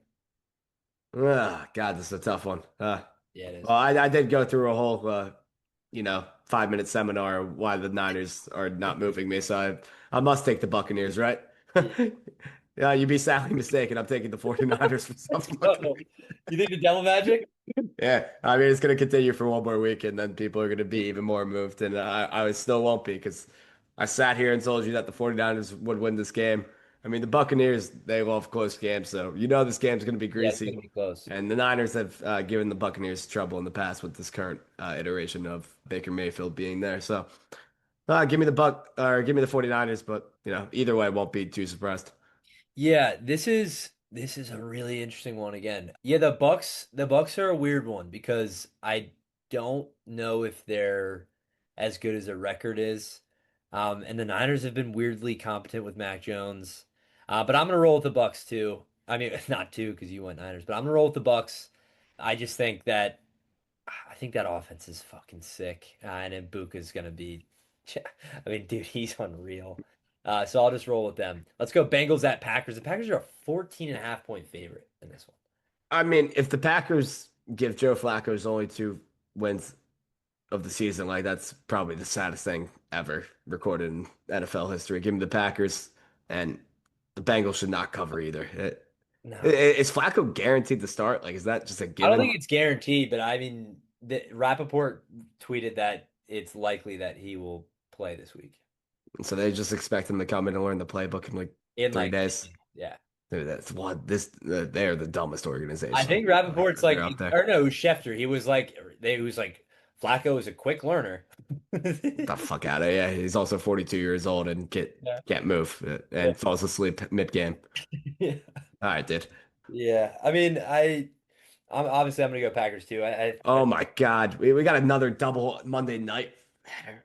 Ah, God, this is a tough one. Yeah, it is. Well, I did go through a whole, 5-minute seminar of why the Niners are not moving me, so I must take the Buccaneers, right? Yeah. Yeah, you'd be sadly mistaken. I'm taking the 49ers for some Let's fucking go. You think the Devil Magic? Yeah, I mean, it's going to continue for one more week, and then people are going to be even more moved. And I still won't be because I sat here and told you that the 49ers would win this game. I mean, the Buccaneers, they love close games, so you know this game's going to be Yeah, it's greasy. gonna be close. And the Niners have given the Buccaneers trouble in the past with this current iteration of Baker Mayfield being there. So give me the give me the 49ers, but either way, I won't be too surprised. Yeah, this is a really interesting one again. Yeah, the Bucks are a weird one because I don't know if they're as good as their record is. And the Niners have been weirdly competent with Mac Jones. But I'm gonna roll with the Bucks too. I mean, not two because you went Niners, but I'm gonna roll with the Bucks. I just think that I think that offense is fucking sick. And then Buka's gonna be I mean, dude, he's unreal. So I'll just roll with them. Let's go Bengals at Packers. The Packers are a 14.5 point favorite in this one. I mean, if the Packers give Joe Flacco's only 2 wins of the season, like that's probably the saddest thing ever recorded in NFL history. Give me the Packers, and the Bengals should not cover either. No, Is Flacco guaranteed to start? Like, is that just a I don't given? think it's guaranteed, but I mean, Rappaport tweeted that it's likely that he will play this week So they just expect him to come in and learn the playbook in like in three like days. yeah. Dude, that's what this. They're the dumbest I organization. think Rappaport's They're like, out there. or no, it was Schefter. He was like Flacco is a quick learner. Get the fuck out of here. He's also 42 years old and Yeah. can't move Yeah. and falls asleep mid game. Yeah. All right, dude. Yeah. I mean, I'm obviously I'm gonna go Packers too. Oh my God. We got another double Monday night.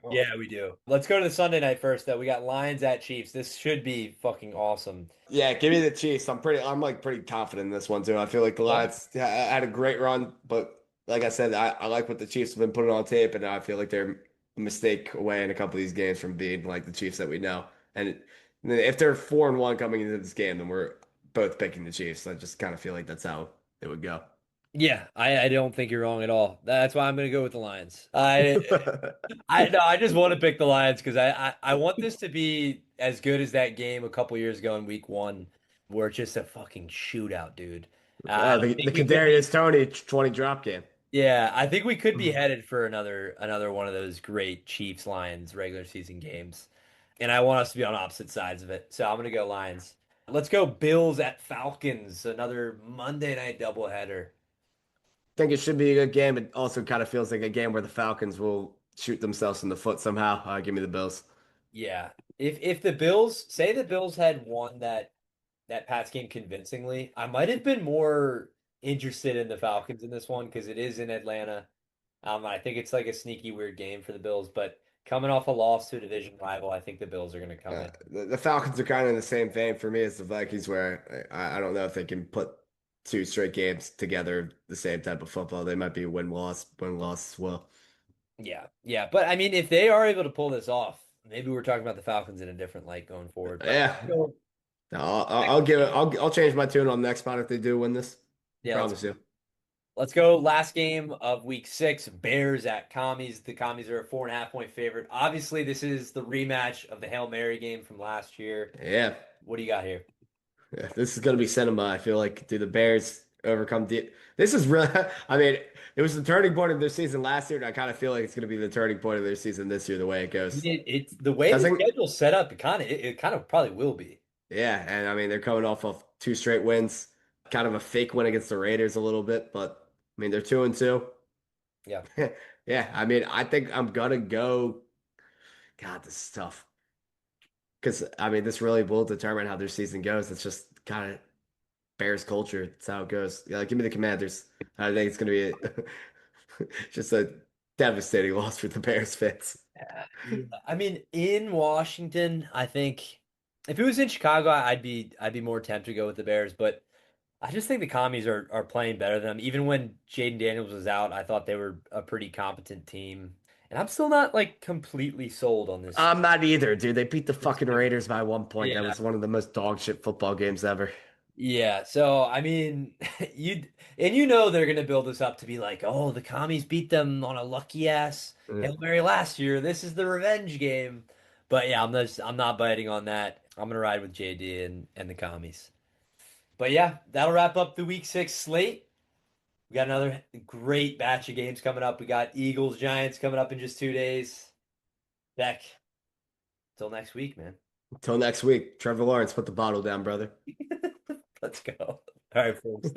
Oh. Yeah, we do. Let's go to the Sunday night first, though. We got Lions at Chiefs. This should be fucking awesome. Yeah, give me the Chiefs. I'm like pretty confident in this one too. I feel like the Yeah. Lions had a great run, but like I said, I like what the Chiefs have been putting on tape, and I feel like they're a mistake away in a couple of these games from being like the Chiefs that we know. And if they're 4-1 coming into this game, then we're both picking the Chiefs. I just kind of feel like that's how it would go. Yeah, I don't think you're wrong at all. That's why I'm gonna go with the Lions. I no, I just want to pick the Lions because I want this to be as good as that game a couple years ago in week one, where it's just a fucking shootout, dude. And I The think we could Kadarius Tony 20 drop game. yeah, I think we could be headed for another one of those great Chiefs Lions regular season games. And I want us to be on opposite sides of it. So I'm gonna go Lions. Let's go Bills at Falcons, another Monday night doubleheader. think it should be a good game. It also kind of feels like a game where the Falcons will shoot themselves in the foot somehow. Give me the Bills. Yeah. If the Bills say the Bills had won that Pats game convincingly, I might have been more interested in the Falcons in this one because it is in Atlanta. I think it's like a sneaky weird game for the Bills, but coming off a loss to a division rival, I think the Bills are going to come in. The Falcons are kind of in the same vein for me as the Vikings, where I don't know if they can put two straight games together the same type of football. They might be win loss as well. Yeah, yeah, but I mean, if they are able to pull this off, maybe we're talking about the Falcons in a different light going forward. But Yeah, so, no, I'll give it. I'll change my tune on the next spot if they do win this. yeah, Promise you. let's go. Last game of week 6, Bears at Commies. The Commies are a 4.5 point favorite. Obviously, this is the rematch of the Hail Mary game from last year. Yeah. What do you got here? Yeah, this is going to be cinema. I feel like do the Bears overcome the? This is really. I mean, it was the turning point of their season last year, and I kind of feel like it's going to be the turning point of their season this year. The way it goes, It's the way the doesn't. schedule's set up. It kind of probably will be. Yeah, and I mean they're coming off of two straight wins, kind of a fake win against the Raiders a little bit, but I mean they're 2-2. Yeah. Yeah, I mean I think I'm gonna go. God, this is tough because I mean this really will determine how their season goes. It's just kind of Bears culture. That's how it goes. Yeah, give me the Commanders. I think it's going to be just a devastating loss for the Bears fans. Yeah. I mean, in Washington, I think if it was in Chicago, I'd be more tempted to go with the Bears, but I just think the commies are playing better than them. Even when Jaden Daniels was out, I thought they were a pretty competent team. And I'm still not like completely sold on this. I'm not either, dude. They beat the fucking Raiders by 1 point. That Yeah. was one of the most dog shit football games ever. Yeah, so I mean, they're gonna build this up to be like, oh, the commies beat them on a lucky ass Yeah. Hail Mary last year. This is the revenge game. But yeah, I'm not biting on that. I'm gonna ride with JD and the commies. But yeah, that'll wrap up the week 6 slate. We got another great batch of games coming up. We got Eagles Giants coming up in just 2 days. Beck, till next week, man. Until next week, Trevor Lawrence, put the bottle down, brother. Let's go. All right, folks.